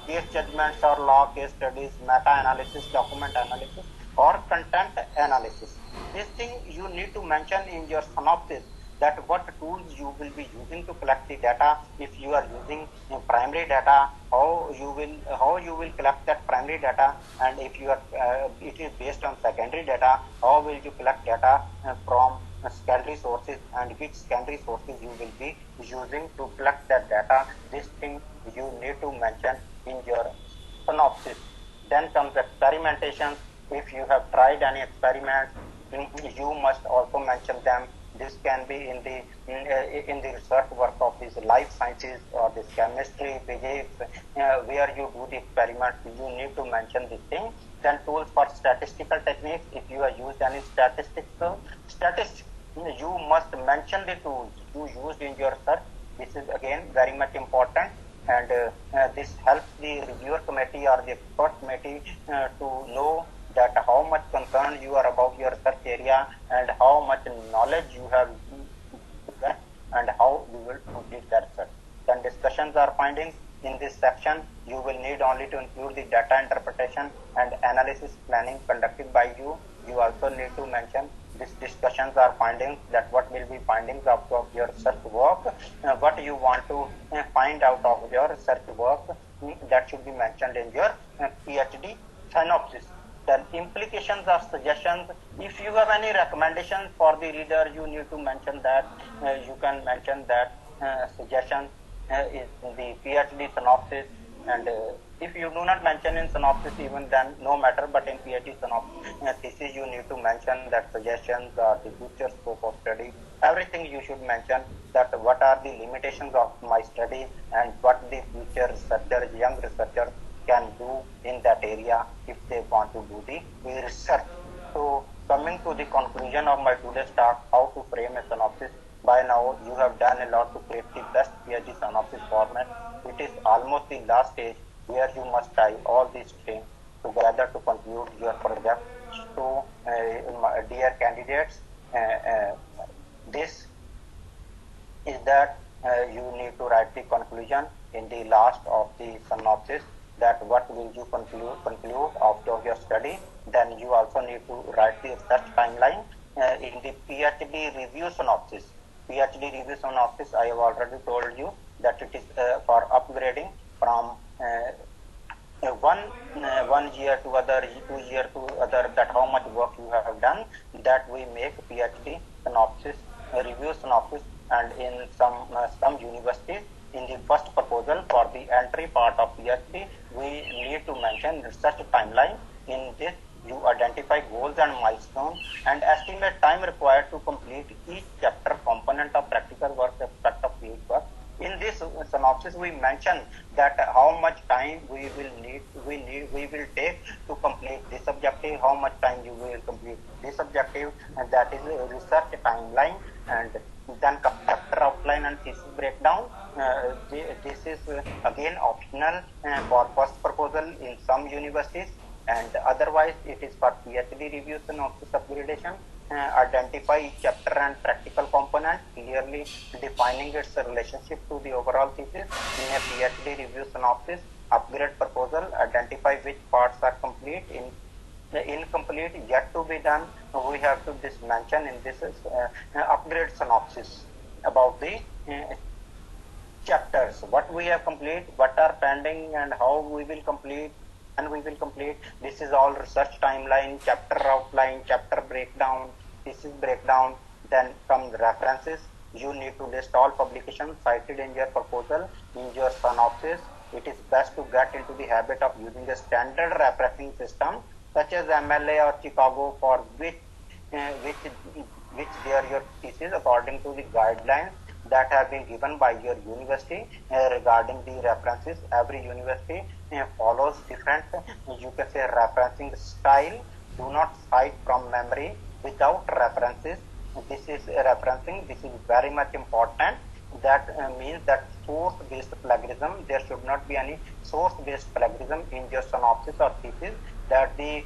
case judgments or law case studies, meta-analysis, document analysis, or content analysis. This thing you need to mention in your synopsis, that what tools you will be using to collect the data. If you are using primary data, how you will collect that primary data, and if you are it is based on secondary data, how will you collect data from secondary sources, and which secondary sources you will be using to collect that data. This thing you need to mention in your synopsis. Then comes experimentations. If you have tried any experiments, you must also mention them. This can be in the research work of these life sciences or this chemistry, physics, where you do the experiment. You need to mention this thing. Then tools for statistical techniques. If you have used any statistics, you must mention the tools you used in your search. This is again very much important, and this helps the reviewer committee or the expert committee to know that how much concern you are about your search area and how much knowledge you have and how you will complete that search. Then discussions or findings. In this section, you will need only to include the data interpretation and analysis planning conducted by you. You also need to mention these discussions or findings, that what will be findings of your research work, what you want to find out of your research work, that should be mentioned in your PhD synopsis. Then implications or suggestions. If you have any recommendations for the reader, you need to mention that. You can mention that suggestions in the PhD synopsis, and if you do not mention in synopsis, even then no matter, but in PhD synopsis thesis you need to mention that suggestions or the future scope of study. Everything you should mention, that what are the limitations of my study and what the future researchers, young researchers can do in that area if they want to do the research. So coming to the conclusion of my today's talk, how to frame a synopsis. By now you have done a lot to create the best PhD synopsis format. It is almost the last stage where you must tie all these things together to conclude your project. So dear candidates, this is that you need to write the conclusion in the last of the synopsis, that what will you conclude after your study. Then you also need to write the research timeline in the PhD review synopsis. PhD review synopsis, I have already told you that it is for upgrading from one year to other, 2 year to other, that how much work you have done, that we make PhD synopsis, review synopsis. And in some universities, in the first proposal for the entry part of PhD, we need to mention research timeline. In this, you identify goals and milestones and estimate time required to complete each chapter component of practical work aspect of field work. In this synopsis, we mention that how much time we will take to complete this objective, how much time you will complete this objective, and that is a research timeline. And then comes chapter outline and thesis breakdown. This is again optional for first proposal in some universities, and otherwise it is for PhD review synopsis upgradation. Identify each chapter and practical component, clearly defining its relationship to the overall thesis. In a PhD review synopsis upgrade proposal, identify which parts are complete, in the incomplete, yet to be done. We have to this mention in this upgrade synopsis about the chapters, what we have complete, what are pending, and how we will complete. And we will complete. This is all research timeline, chapter outline, chapter breakdown, thesis breakdown. Then come the references. You need to list all publications cited in your proposal, in your synopsis. It is best to get into the habit of using a standard referencing system such as MLA or Chicago, for which they are your thesis according to the guidelines that have been given by your university regarding the references. Every university follows different, you can say, referencing style. Do not cite from memory without references. This is referencing. This is very much important. That means that source-based plagiarism. There should not be any source-based plagiarism in your synopsis or thesis. That the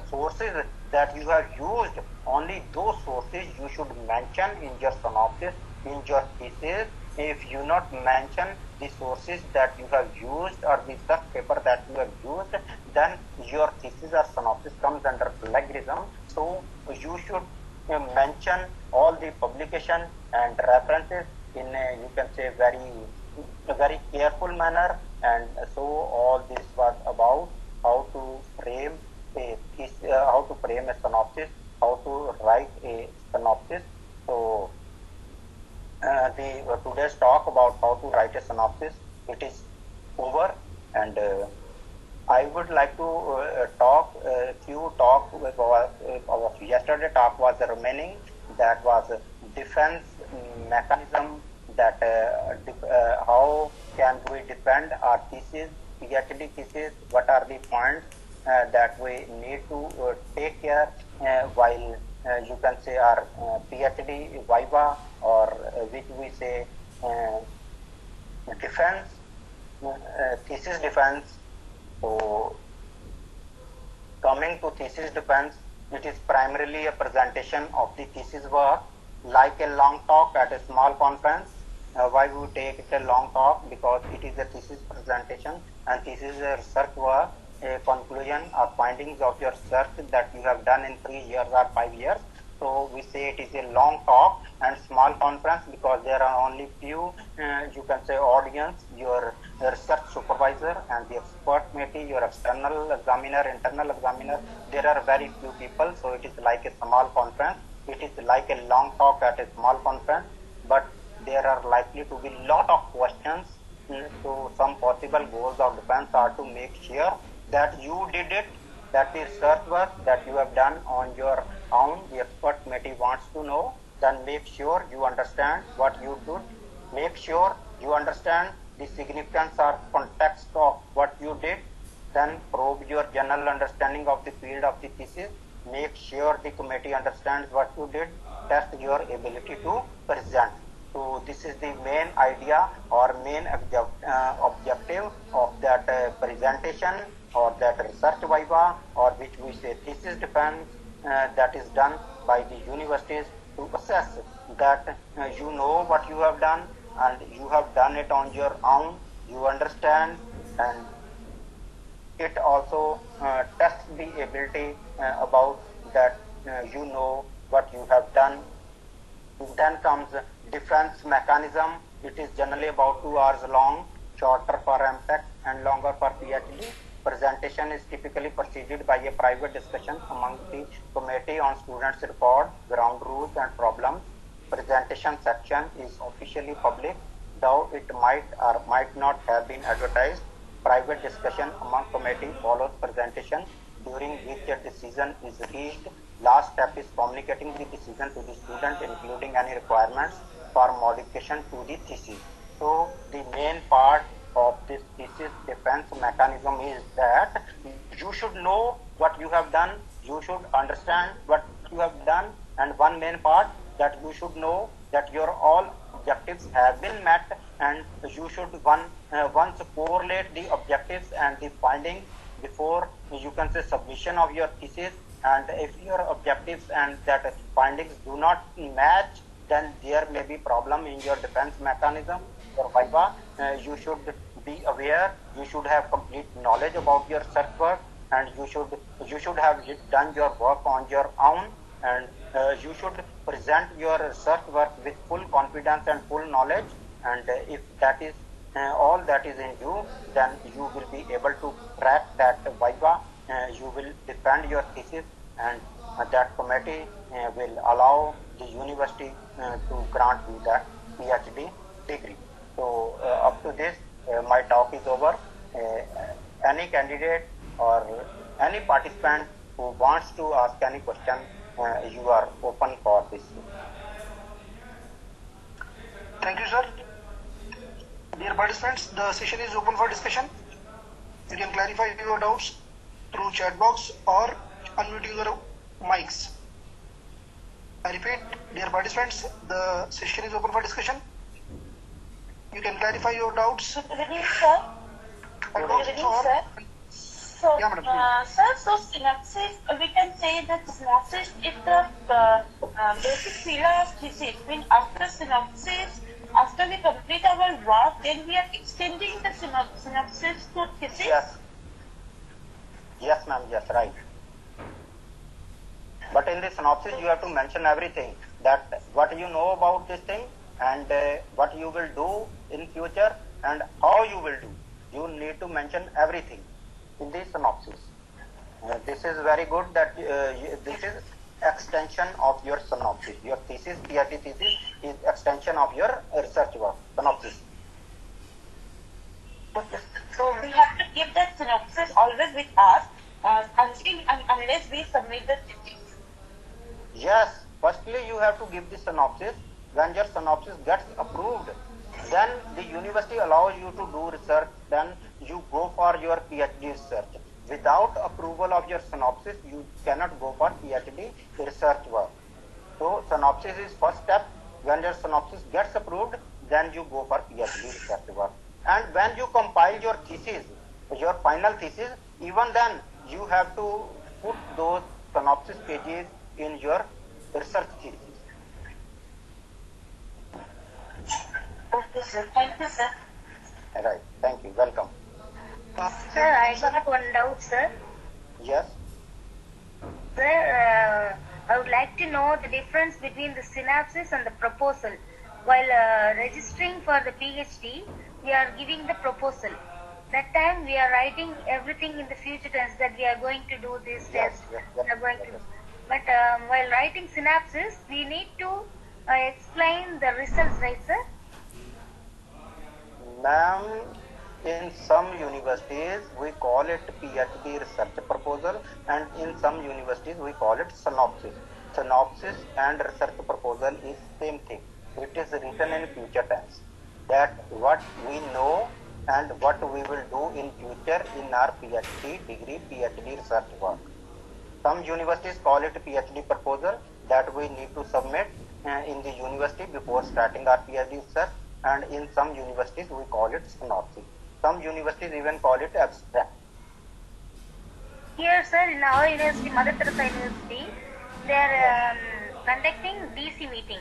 sources that you have used, only those sources you should mention in your synopsis, in your thesis. If you not mention the sources that you have used or the research paper that you have used, then your thesis or synopsis comes under plagiarism. So you should mention all the publication and references in a, you can say, very careful manner. And so all this was about how to frame a synopsis, how to write a synopsis. So today's talk about how to write a synopsis, it is over, and I would like to talk a few talk of yesterday talk was remaining. That was defense mechanism. That how can we defend our thesis, PhD thesis? What are the points that we need to take care while you can say our PhD viva, or which we say defense, thesis defense. So coming to thesis defense, it is primarily a presentation of the thesis work, like a long talk at a small conference. Why we take it a long talk? Because it is a thesis presentation, and this is a research work, a conclusion or findings of your research that you have done in 3 years or 5 years. So we say it is a long talk and small conference because there are only few, you can say, audience, your research supervisor and the expert committee, your external examiner, internal examiner. There are very few people, so it is like a small conference. It is like a long talk at a small conference, but there are likely to be lot of questions. So some possible goals of defense are to make sure that you did it, that the research work that you have done on your own, the expert committee wants to know. Then make sure you understand what you did. Make sure you understand the significance or context of what you did. Then probe your general understanding of the field of the thesis. Make sure the committee understands what you did. Test your ability to present. So this is the main idea or main objective of that presentation or that research viva, or which we say thesis defense, that is done by the universities to assess that you know what you have done and you have done it on your own, you understand, and it also tests the ability about that you know what you have done. Then comes defense mechanism. It is generally about 2 hours long, shorter for MTech and longer for PhD. Presentation is typically preceded by a private discussion among the committee on students' record, ground rules and problems. Presentation section is officially public, though it might or might not have been advertised. Private discussion among committee follows presentation, during which a decision is reached. Last step is communicating the decision to the student, including any requirements for modification to the thesis. So the main part of this thesis defense mechanism is that you should know what you have done, you should understand what you have done, and one main part that you should know that your all objectives have been met, and you should once correlate the objectives and the findings before you can say submission of your thesis. And if your objectives and that findings do not match, then there may be problem in your defense mechanism or viva. You should be aware, you should have complete knowledge about your research work, and you should have done your work on your own, and you should present your research work with full confidence and full knowledge. And if that is all that is in you, then you will be able to crack that viva. You will defend your thesis, and that committee will allow the university to grant you that PhD degree. So up to this, my talk is over. Any candidate or any participant who wants to ask any question, you are open for this. Thank you, sir. Dear participants, the session is open for discussion. You can clarify your doubts through chat box or unmuting your mics. I repeat, dear participants, the session is open for discussion. You can clarify your doubts. Good evening, sir. Good evening, sir. So, Yeah, madam, sir, so synopsis, we can say that synopsis is the basic pillar of thesis. Means after synopsis, after we complete our work, then we are extending the synopsis to thesis. Yes, ma'am. Yes, right. But in the synopsis, you have to mention everything, that what you know about this thing, and what you will do in future, and how you will do. You need to mention everything in the synopsis. This is very good that this is extension of your synopsis. Your thesis, PhD thesis, is extension of your research work, synopsis. So we have to keep that synopsis always with us until and unless we submit the thesis. Yes, firstly you have to give the synopsis. When your synopsis gets approved, then the university allows you to do research, then you go for your PhD research. Without approval of your synopsis, you cannot go for PhD research work. So synopsis is first step. When your synopsis gets approved, then you go for PhD research work. And when you compile your thesis, your final thesis, even then you have to put those synopsis pages in your research thesis. Okay, sir. Thank you, sir. Right. Thank you. Welcome. Sir, I got one doubt, sir. Yes. Sir, I would like to know the difference between the synopsis and the proposal. While registering for the PhD, we are giving the proposal. That time we are writing everything in the future tense that we are going to do this test. We are going to. But while writing synopsis, we need to explain the results, right, sir? Ma'am, in some universities we call it PhD research proposal, and in some universities we call it synopsis. Synopsis and research proposal is same thing. It is written in future tense, that what we know and what we will do in future in our PhD degree, PhD research work. Some universities call it PhD proposal, that we need to submit in the university before starting our PhD research, and in some universities we call it synopsis. Some universities even call it abstract. Here, sir, in our university, Mother Teresa University, they are conducting DC meeting.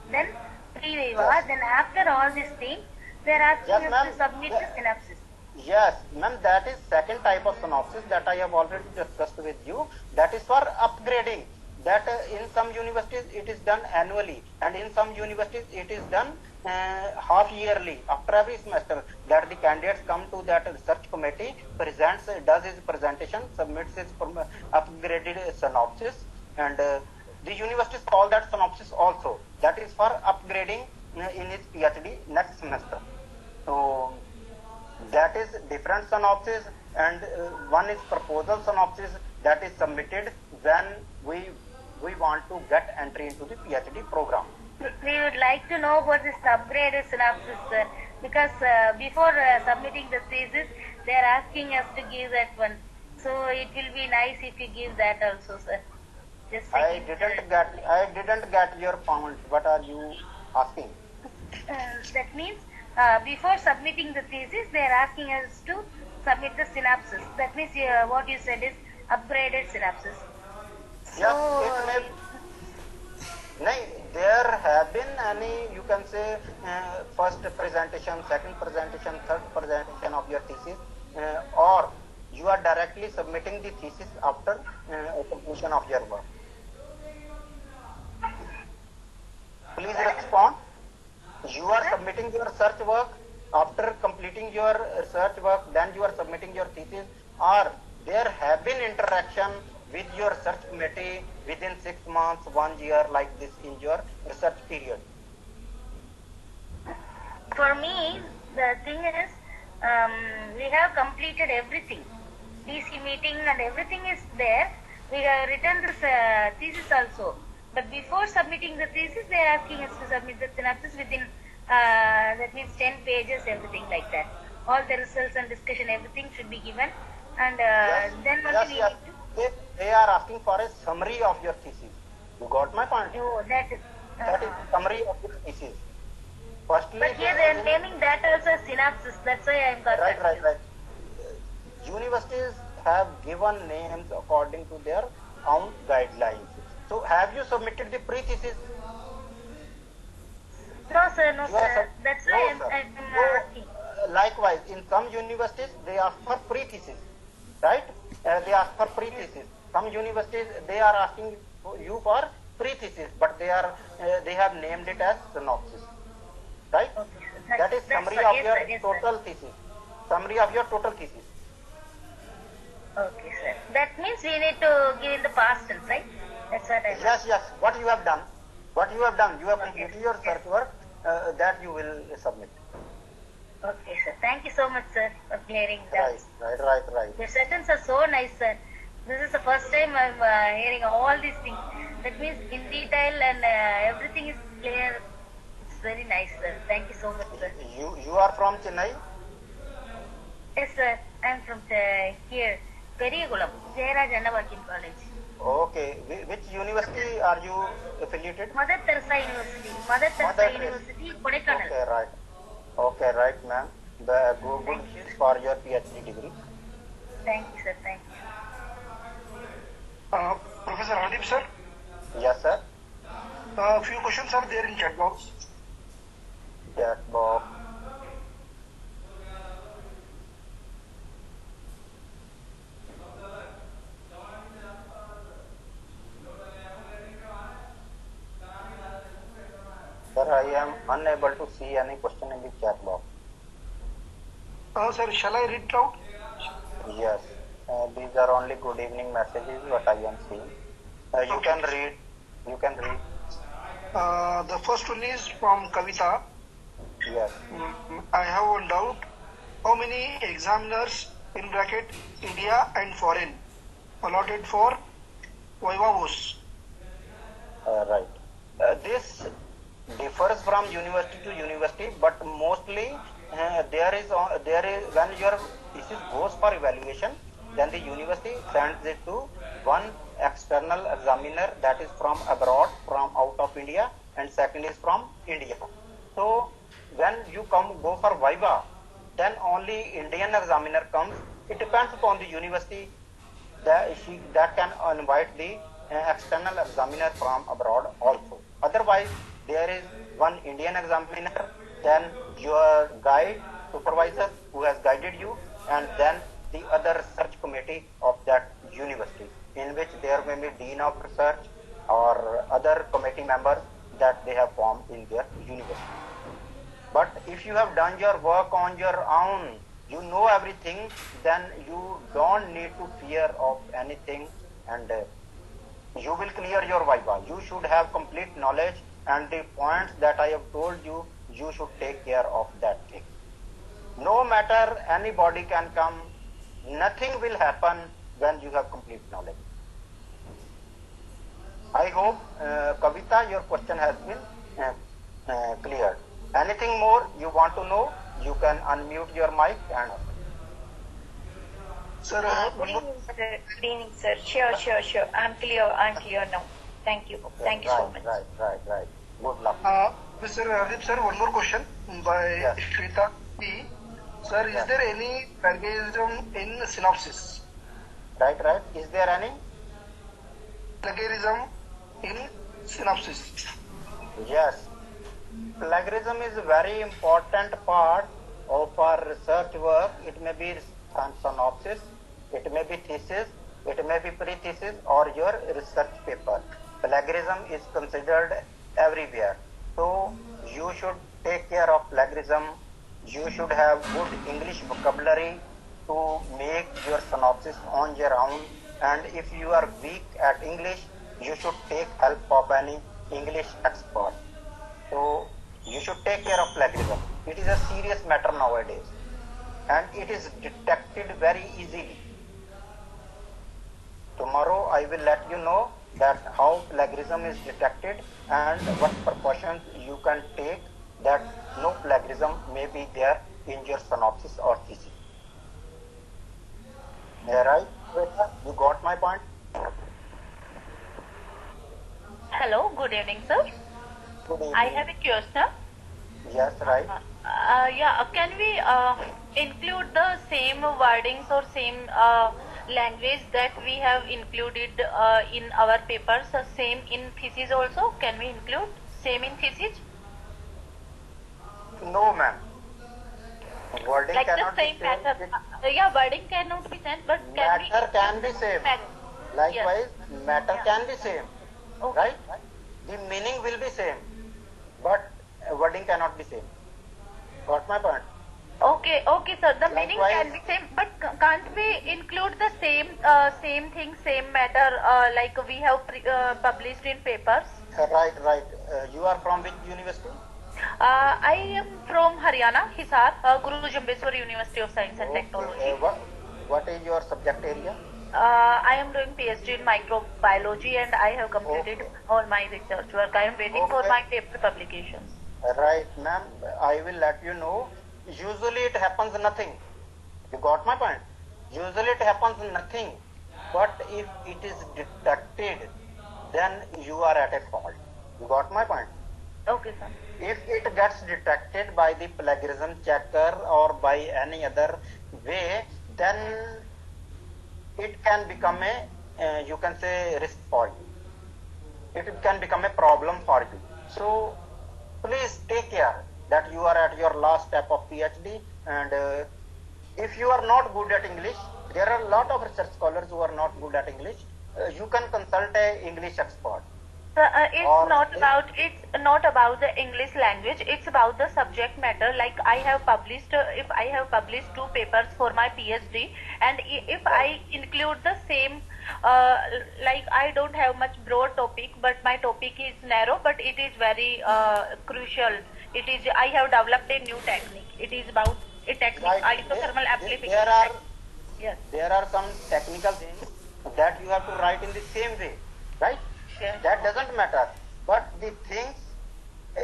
Then pre-viva. Yes. Then after all these things, they are asking Yes, us to ma'am. submit Yeah. the synopsis. Yes, ma'am, that is second type of synopsis that I have already discussed with you. That is for upgrading. That in some universities it is done annually, and in some universities it is done half yearly, after every semester, that the candidates come to that research committee, does his presentation, submits his upgraded synopsis, and the universities call that synopsis also. That is for upgrading in his PhD next semester. So that is different synopsis, and one is proposal synopsis that is submitted when we want to get entry into the PhD program. We would like to know what is the upgraded synopsis, sir, because before submitting the thesis, they are asking us to give that one. So it will be nice if you give that also, sir. Just I didn't get your point. What are you asking? That means before submitting the thesis, they are asking us to submit the synopsis. That means what you said is upgraded synopsis. Yes, So, it may. No, there have been any, you can say, first presentation, second presentation, third presentation of your thesis, or you are directly submitting the thesis after completion of your work. Please respond. You are submitting your research work. After completing your research work, then you are submitting your thesis, or there have been interaction with your research committee within 6 months, 1 year, like this in your research period. for me, the thing is, we have completed everything. DC meeting and everything is there. We have written this thesis also. But before submitting the thesis, they are asking us to submit the synopsis within, that means 10 pages, everything like that. All the results and discussion, everything should be given. And Yes, then only yes, we yes. need to. They are asking for a summary of your thesis. You got my point? Oh, that is. That is summary of your thesis. Firstly, But here they are naming that also as synopsis. That's why I am got right. confused. Universities have given names according to their own guidelines. So, have you submitted the pre-thesis? No, sir, no, You are sir. That's why no, sir. I'm So, asking. likewise, in some universities, they ask for pre-thesis, right? They ask for pre-thesis. Some universities, they are asking you for pre-thesis, but they have named it as synopsis, right? Okay, sir. That is That's summary fine. of Yes, your sir. Yes, sir. total thesis. Summary of your total thesis. Okay, sir. That means we need to give in the past tense, right? That's what I meant. Yes. What you have done, you have completed your research work, that you will submit. Okay, sir. Thank you so much, sir, for clearing that. Right. Your sessions are so nice, sir. This is the first time I'm hearing all these things. That means in detail and everything is clear. It's very nice, sir. Thank you so much, sir. You are from Chennai? Yes, sir. I'm from here, Periyagulam, Jayaraj Annavakin College. Okay. Which university are you affiliated? Mother Teresa University. Mother Mother Teresa Teresa. University, Kodaikanal. Okay, right, ma'am. Good for your PhD degree. Thank you, sir. Thank you. Professor Hadip, sir, Yes, sir. a few questions are there in chat box. Chat box. Sir, I am unable to see any question in the chat box. Sir, shall I read it out? Yes. These are only good evening messages what I am seeing. You Okay. can read. The first one is from Kavita. Yes. I have one doubt. How many examiners in bracket India and foreign allotted for Vivavos? Right. This differs from university to university, but mostly there is when your thesis goes for evaluation, then the university sends it to one external examiner that is from abroad, from out of India, and second is from India. So when you go for Viva, then only Indian examiner comes. It depends upon the university that can invite the external examiner from abroad also. Otherwise, there is one Indian examiner, then your guide, supervisor who has guided you, and then the other research committee of that university, in which there may be dean of research or other committee members that they have formed in their university. But if you have done your work on your own, you know everything, then you don't need to fear of anything, and you will clear your Viva. You should have complete knowledge, and the points that I have told you, you should take care of that thing. No matter anybody can come, nothing will happen when you have complete knowledge. I hope, Kavita, your question has been cleared. Anything more you want to know, you can unmute your mic and ask. Sir, Good evening, sir. Good evening, sir. Sure. I'm clear now. Thank you. Thank you so much. Right. Good luck. Sir, Hardeep sir, one more question by Yes. Shweta P. Sir, is Yes. there any plagiarism in synopsis? Right, right. Is there any? Plagiarism in synopsis. Yes. Plagiarism is a very important part of our research work. It may be synopsis, it may be thesis, it may be pre-thesis or your research paper. Plagiarism is considered everywhere. So you should take care of plagiarism. You should have good English vocabulary to make your synopsis on your own. And if you are weak at English, you should take help of any English expert. So you should take care of plagiarism. It is a serious matter nowadays and it is detected very easily. Tomorrow I will let you know that how plagiarism is detected and what precautions you can take that no plagiarism may be there in your synopsis or thesis. Yeah, right, Shweta? You got my point? Hello, good evening, sir. Good evening. I have a question. Yes, right. Can we include the same wordings or same language that we have included in our papers, same in thesis also? Can we include same in thesis? No, ma'am. Wording Like the cannot be same same. matter. Wording cannot be same, but can we? Matter can be same. Likewise, matter Yeah. can be same. Okay. Right? The meaning will be same, but wording cannot be same. Got my point? Okay, sir. The meaning Likewise- can be same, but can't we include the same thing, same matter, like we have published in papers? Right, right. You are from which university? I am from Haryana, Hisar, Guru Jambeswar University of Science and Technology. What is your subject area? I am doing PhD in microbiology and I have completed all my research work. I am waiting for my paper publications. Right, ma'am. I will let you know. Usually it happens nothing. You got my point? Usually it happens nothing. But if it is detected, then you are at a fault. You got my point? Okay, sir. If it gets detected by the plagiarism checker or by any other way, then it can become a, you can say, risk for you. It can become a problem for you. So please take care that you are at your last step of PhD, and if you are not good at English, there are a lot of research scholars who are not good at English. You can consult a English expert. It's not about the English language. It's about the subject matter. Like I have published, if I have published 2 papers for my PhD, and if I include the same, like I don't have much broad topic, but my topic is narrow, but it is very crucial. It is I have developed a new technique. It is about a technique, Right. isothermal application. Yes. There are some technical things that you have to write in the same way, right? Yes. That doesn't matter. But the things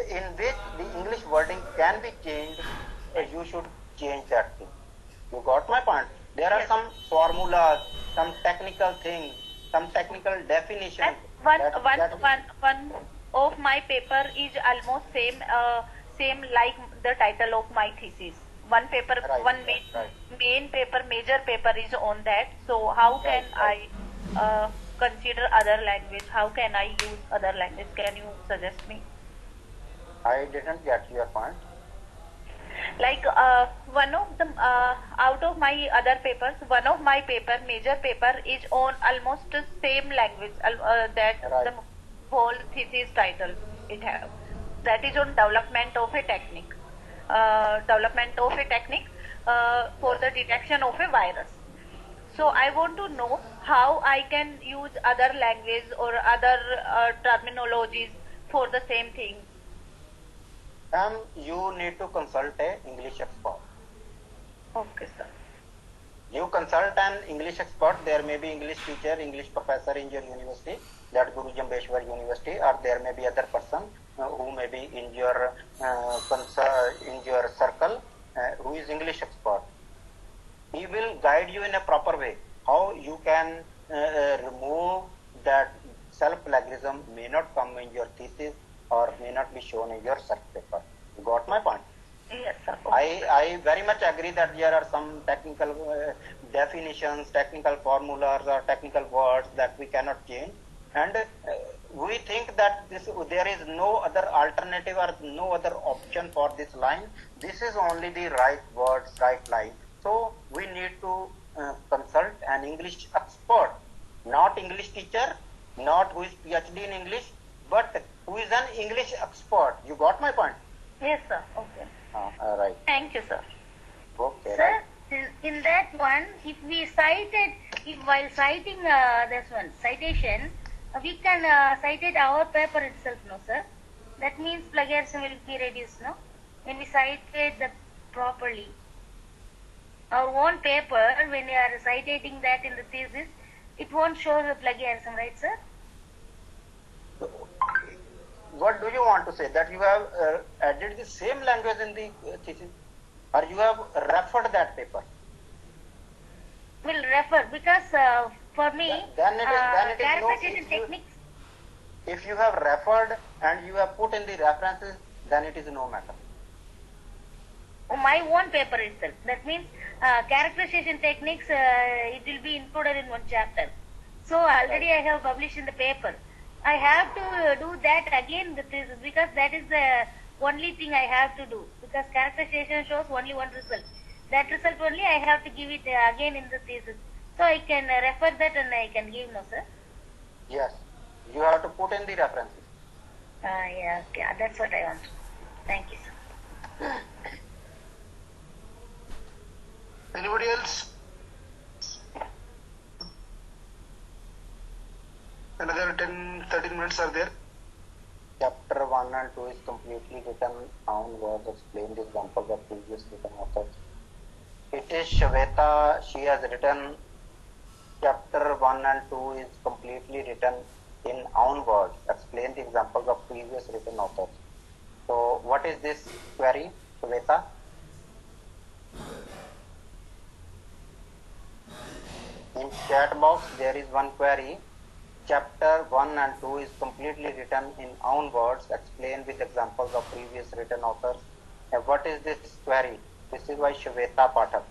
in which the English wording can be changed, you should change that thing. You got my point? There are Yes. some formulas, some technical things, some technical definitions. And one of my paper is almost same like the title of my thesis. One paper, Right. main paper, major paper is on that. So how can Right. I consider other language? How can I use other language? Can you suggest me? I didn't get your point. Like one of the out of my other papers, one of my paper, major paper is on almost the same language that Right. the whole thesis title it have. That is on development of a technique. For the detection of a virus. So I want to know how I can use other language or other terminologies for the same thing. You need to consult a English expert. Okay, sir. You consult an English expert. There may be English teacher, English professor in your university, that Guru Jambeswar University, or there may be other person who may be in your circle who is English expert. He will guide you in a proper way how you can remove that self plagiarism may not come in your thesis or may not be shown in your search paper. You got my point? Yes, sir. I very much agree that there are some technical definitions, technical formulas or technical words that we cannot change, and we think that there is no other alternative or no other option for this line. This is only the right words, right line. So we need to consult an English expert, not English teacher, not who is PhD in English, but who is an English expert. You got my point? Yes, sir. Okay. Right. Thank you, sir. Okay. Sir, Right. in that one, if we cited, if while citing this one citation, we can cite it our paper itself, no, sir? That means plagiarism will be reduced, no? When we cited that properly. Our own paper, when we are citing that in the thesis, it won't show the plagiarism, right, sir? What do you want to say? That you have added the same language in the thesis, or you have referred that paper? Will refer because for me, Then it is clarification techniques. If you have referred and you have put in the references, then it is no matter. My own paper itself. That means characterization techniques, it will be included in one chapter. So already I have published in the paper. I have to do that again in the thesis because that is the only thing I have to do. Because characterization shows only one result. That result only I have to give it again in the thesis. So I can refer that and I can give, no, sir? Yes. You have to put in the references. Yeah, okay. That's what I want. Thank you, sir. Anybody else? Another 10-13 minutes are there. Chapter 1 and 2 is completely written on words explain the examples of previous written authors. It is Shweta, she has written chapter 1 and 2 is completely written in own words, explain the examples of previous written authors. So what is this query, Shweta? In chat box there is one query. Chapter 1 and 2 is completely written in own words, explained with examples of previous written authors. What is this query? This is by Shweta Pathak.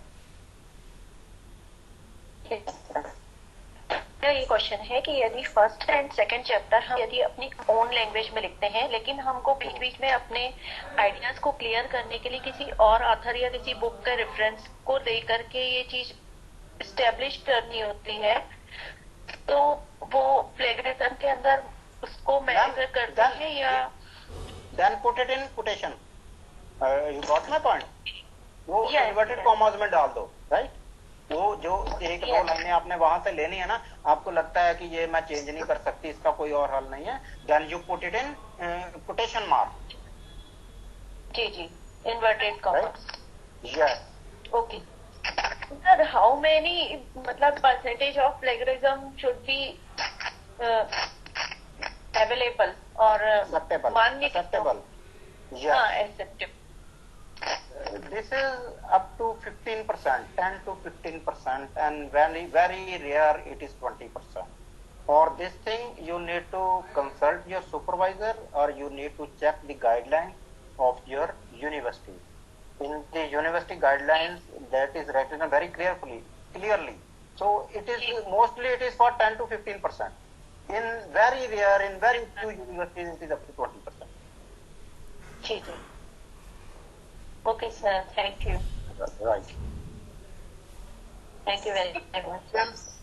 ये question है कि यदि first and second chapter हम यदि अपनी own language में लिखते हैं, लेकिन हमको बीच बीच में अपने आइडियाज को क्लियर करने के लिए किसी और ऑथर या किसी बुक के रेफरेंस को दे करके ये चीज एस्टेब्लिश करनी होती है, तो वो प्लेगरिज्म के अंदर उसको मैटर करते हैं या then put it in quotation. You got my point? वो इन्वर्टेड कॉमास में डाल दो, राइट? वो जो एक दो लाइनें आपने वहां से लेनी है ना, आपको लगता है कि ये मैं चेंज नहीं कर सकती, इसका कोई और हल नहीं है, then you put it in quotation mark. जी जी, inverted commas. Yes. Okay. Sir, how many मतलब percentage of plagiarism should be available or acceptable? Yes. Acceptable. This is up to 15%, 10 to 15%, and very very rare it is 20%. For this thing you need to consult your supervisor or you need to check the guidelines of your university. In the university guidelines that is written very clearly. So it is mostly it is for 10 to 15%. In very rare, in very few universities it is up to 20%. जी जी. Okay, sir. Thank you. Right. Thank you very much. Yes.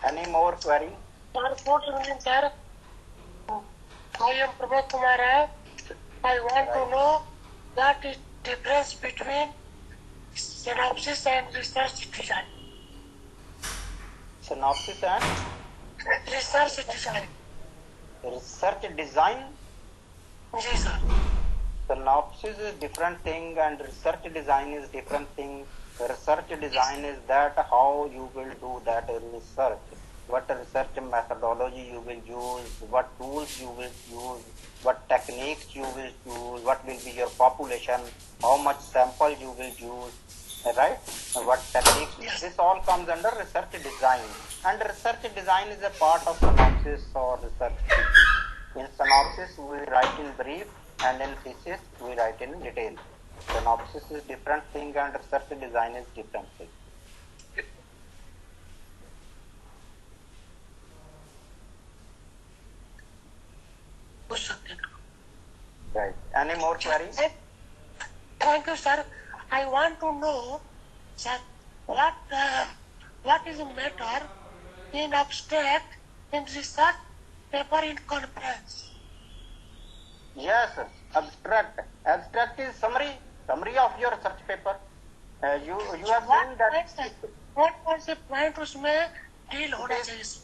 Any more query? Sir, I am Prabhat Kumar. I want to know what is difference between synopsis and research design. Synopsis and Research design. research design. Yes, sir. Synopsis is different thing and research design is different thing. Research design is that how you will do that research, what research methodology you will use, what tools you will use, what techniques you will use, what will be your population, how much sample you will use, right? What techniques? This all comes under research design, and research design is a part of synopsis or research thesis. In synopsis, we write in brief, and in thesis, we write in detail. Synopsis is different thing, and research design is different thing. Right. Any more queries? Thank you, sir. I want to know, sir, what is the matter in abstract, in research, paper in conference? Yes, abstract. Abstract is summary of your research paper. You have seen that What was the point उसमें deal होना चाहिए?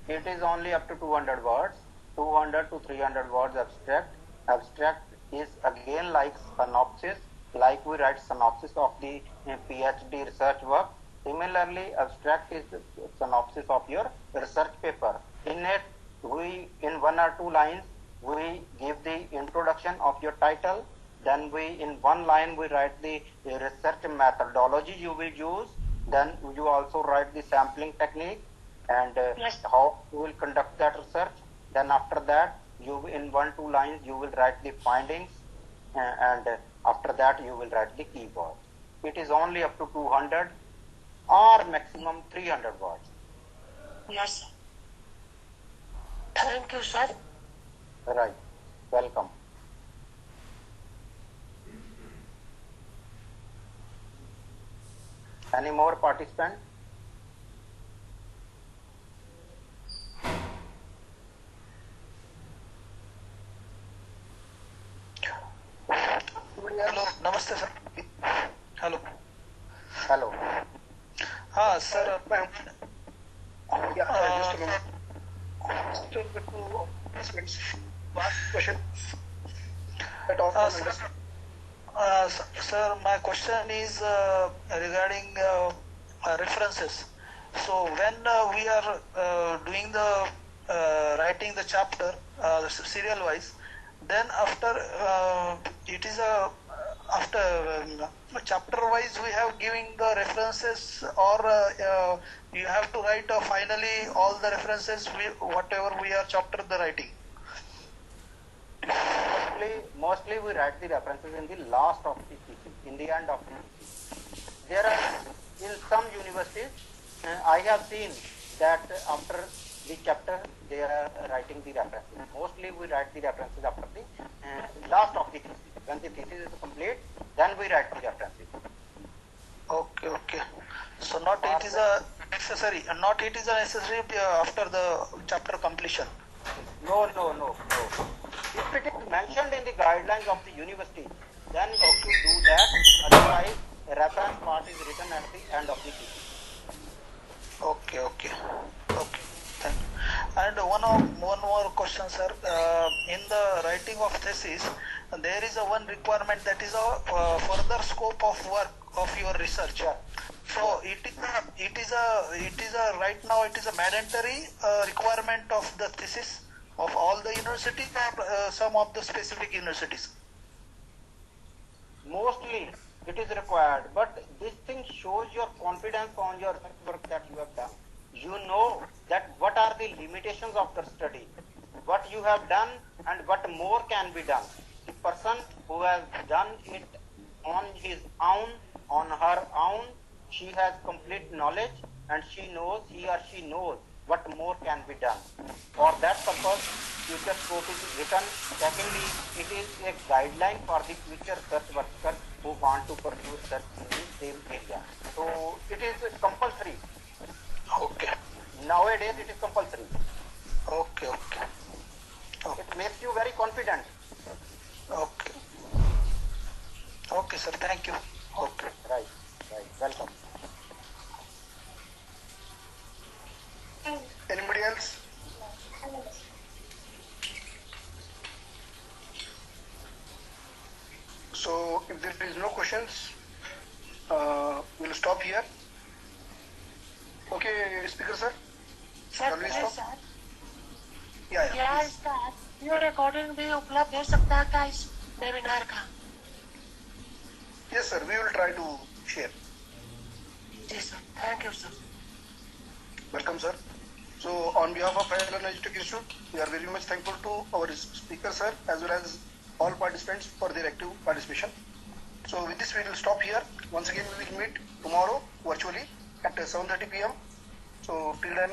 it is only up to 200 words, 200 to 300 words abstract. Abstract is again like synopsis, like we write synopsis of the PhD research work. Similarly, abstract is the synopsis of your research paper. In it, we in 1 or 2 lines we give the introduction of your title. Then in 1 line we write the research methodology you will use. Then you also write the sampling technique and how you will conduct that research. Then after that, you in 1-2 lines you will write the findings, and after that you will write the keywords. It is only up to 200 or maximum 300 words. Yes, sir. Thank you, sir. Right. Welcome. Any more participants? Hello नमस्ते sir hello Hello. हाँ sir sir, my question is regarding references. So when we are doing the writing the chapter serial wise, then after it is after chapter wise we have giving the references, or you have to write finally all the references whatever we are chapter the writing. Mostly we write the references in the last of the thesis, in the end of the thesis. There are in some universities, I have seen that after the chapter they are writing the references. Mostly we write the references after the last of the thesis. When the thesis is complete, then we write the references. Okay. So not it is a necessary after the chapter completion. No. If it is mentioned in the guidelines of the university, then you should do that. Otherwise, a reference part is written at the end of the thesis. Okay. Thank you. And one more question, sir. In the writing of thesis, there is one requirement, that is a further scope of work of your research. Yeah. So it is a right now it is a mandatory requirement of the thesis of all the universities, or some of the specific universities. Mostly it is required, but this thing shows your confidence on your work that you have done. You know that what are the limitations of the study, what you have done and what more can be done. The person who has done it on his own, on her own, she has complete knowledge and he or she knows what more can be done. For that purpose, future scope is written. Secondly, it is a guideline for the future research workers who want to pursue research in the same area. So it is compulsory. Okay. Nowadays it is compulsory. Okay. It makes you very confident. Okay, sir. Thank you. Okay. Right. Welcome. Anybody else? So if there is no questions, we'll stop here. Okay, speaker sir. Sir Shall we stop? Sir Yeah. क्या Please. इसका video recording भी उपलब्ध हो सकता है क्या इस webinar का? Yes, sir. We will try to share. Yes, sir. Thank you, sir. Welcome, sir. So, on behalf of Tailoring Institute, we are very much thankful to our speaker, sir, as well as all participants for their active participation. So, with this, we will stop here. Once again, we will meet tomorrow virtually at 7:30 p.m. So, till then,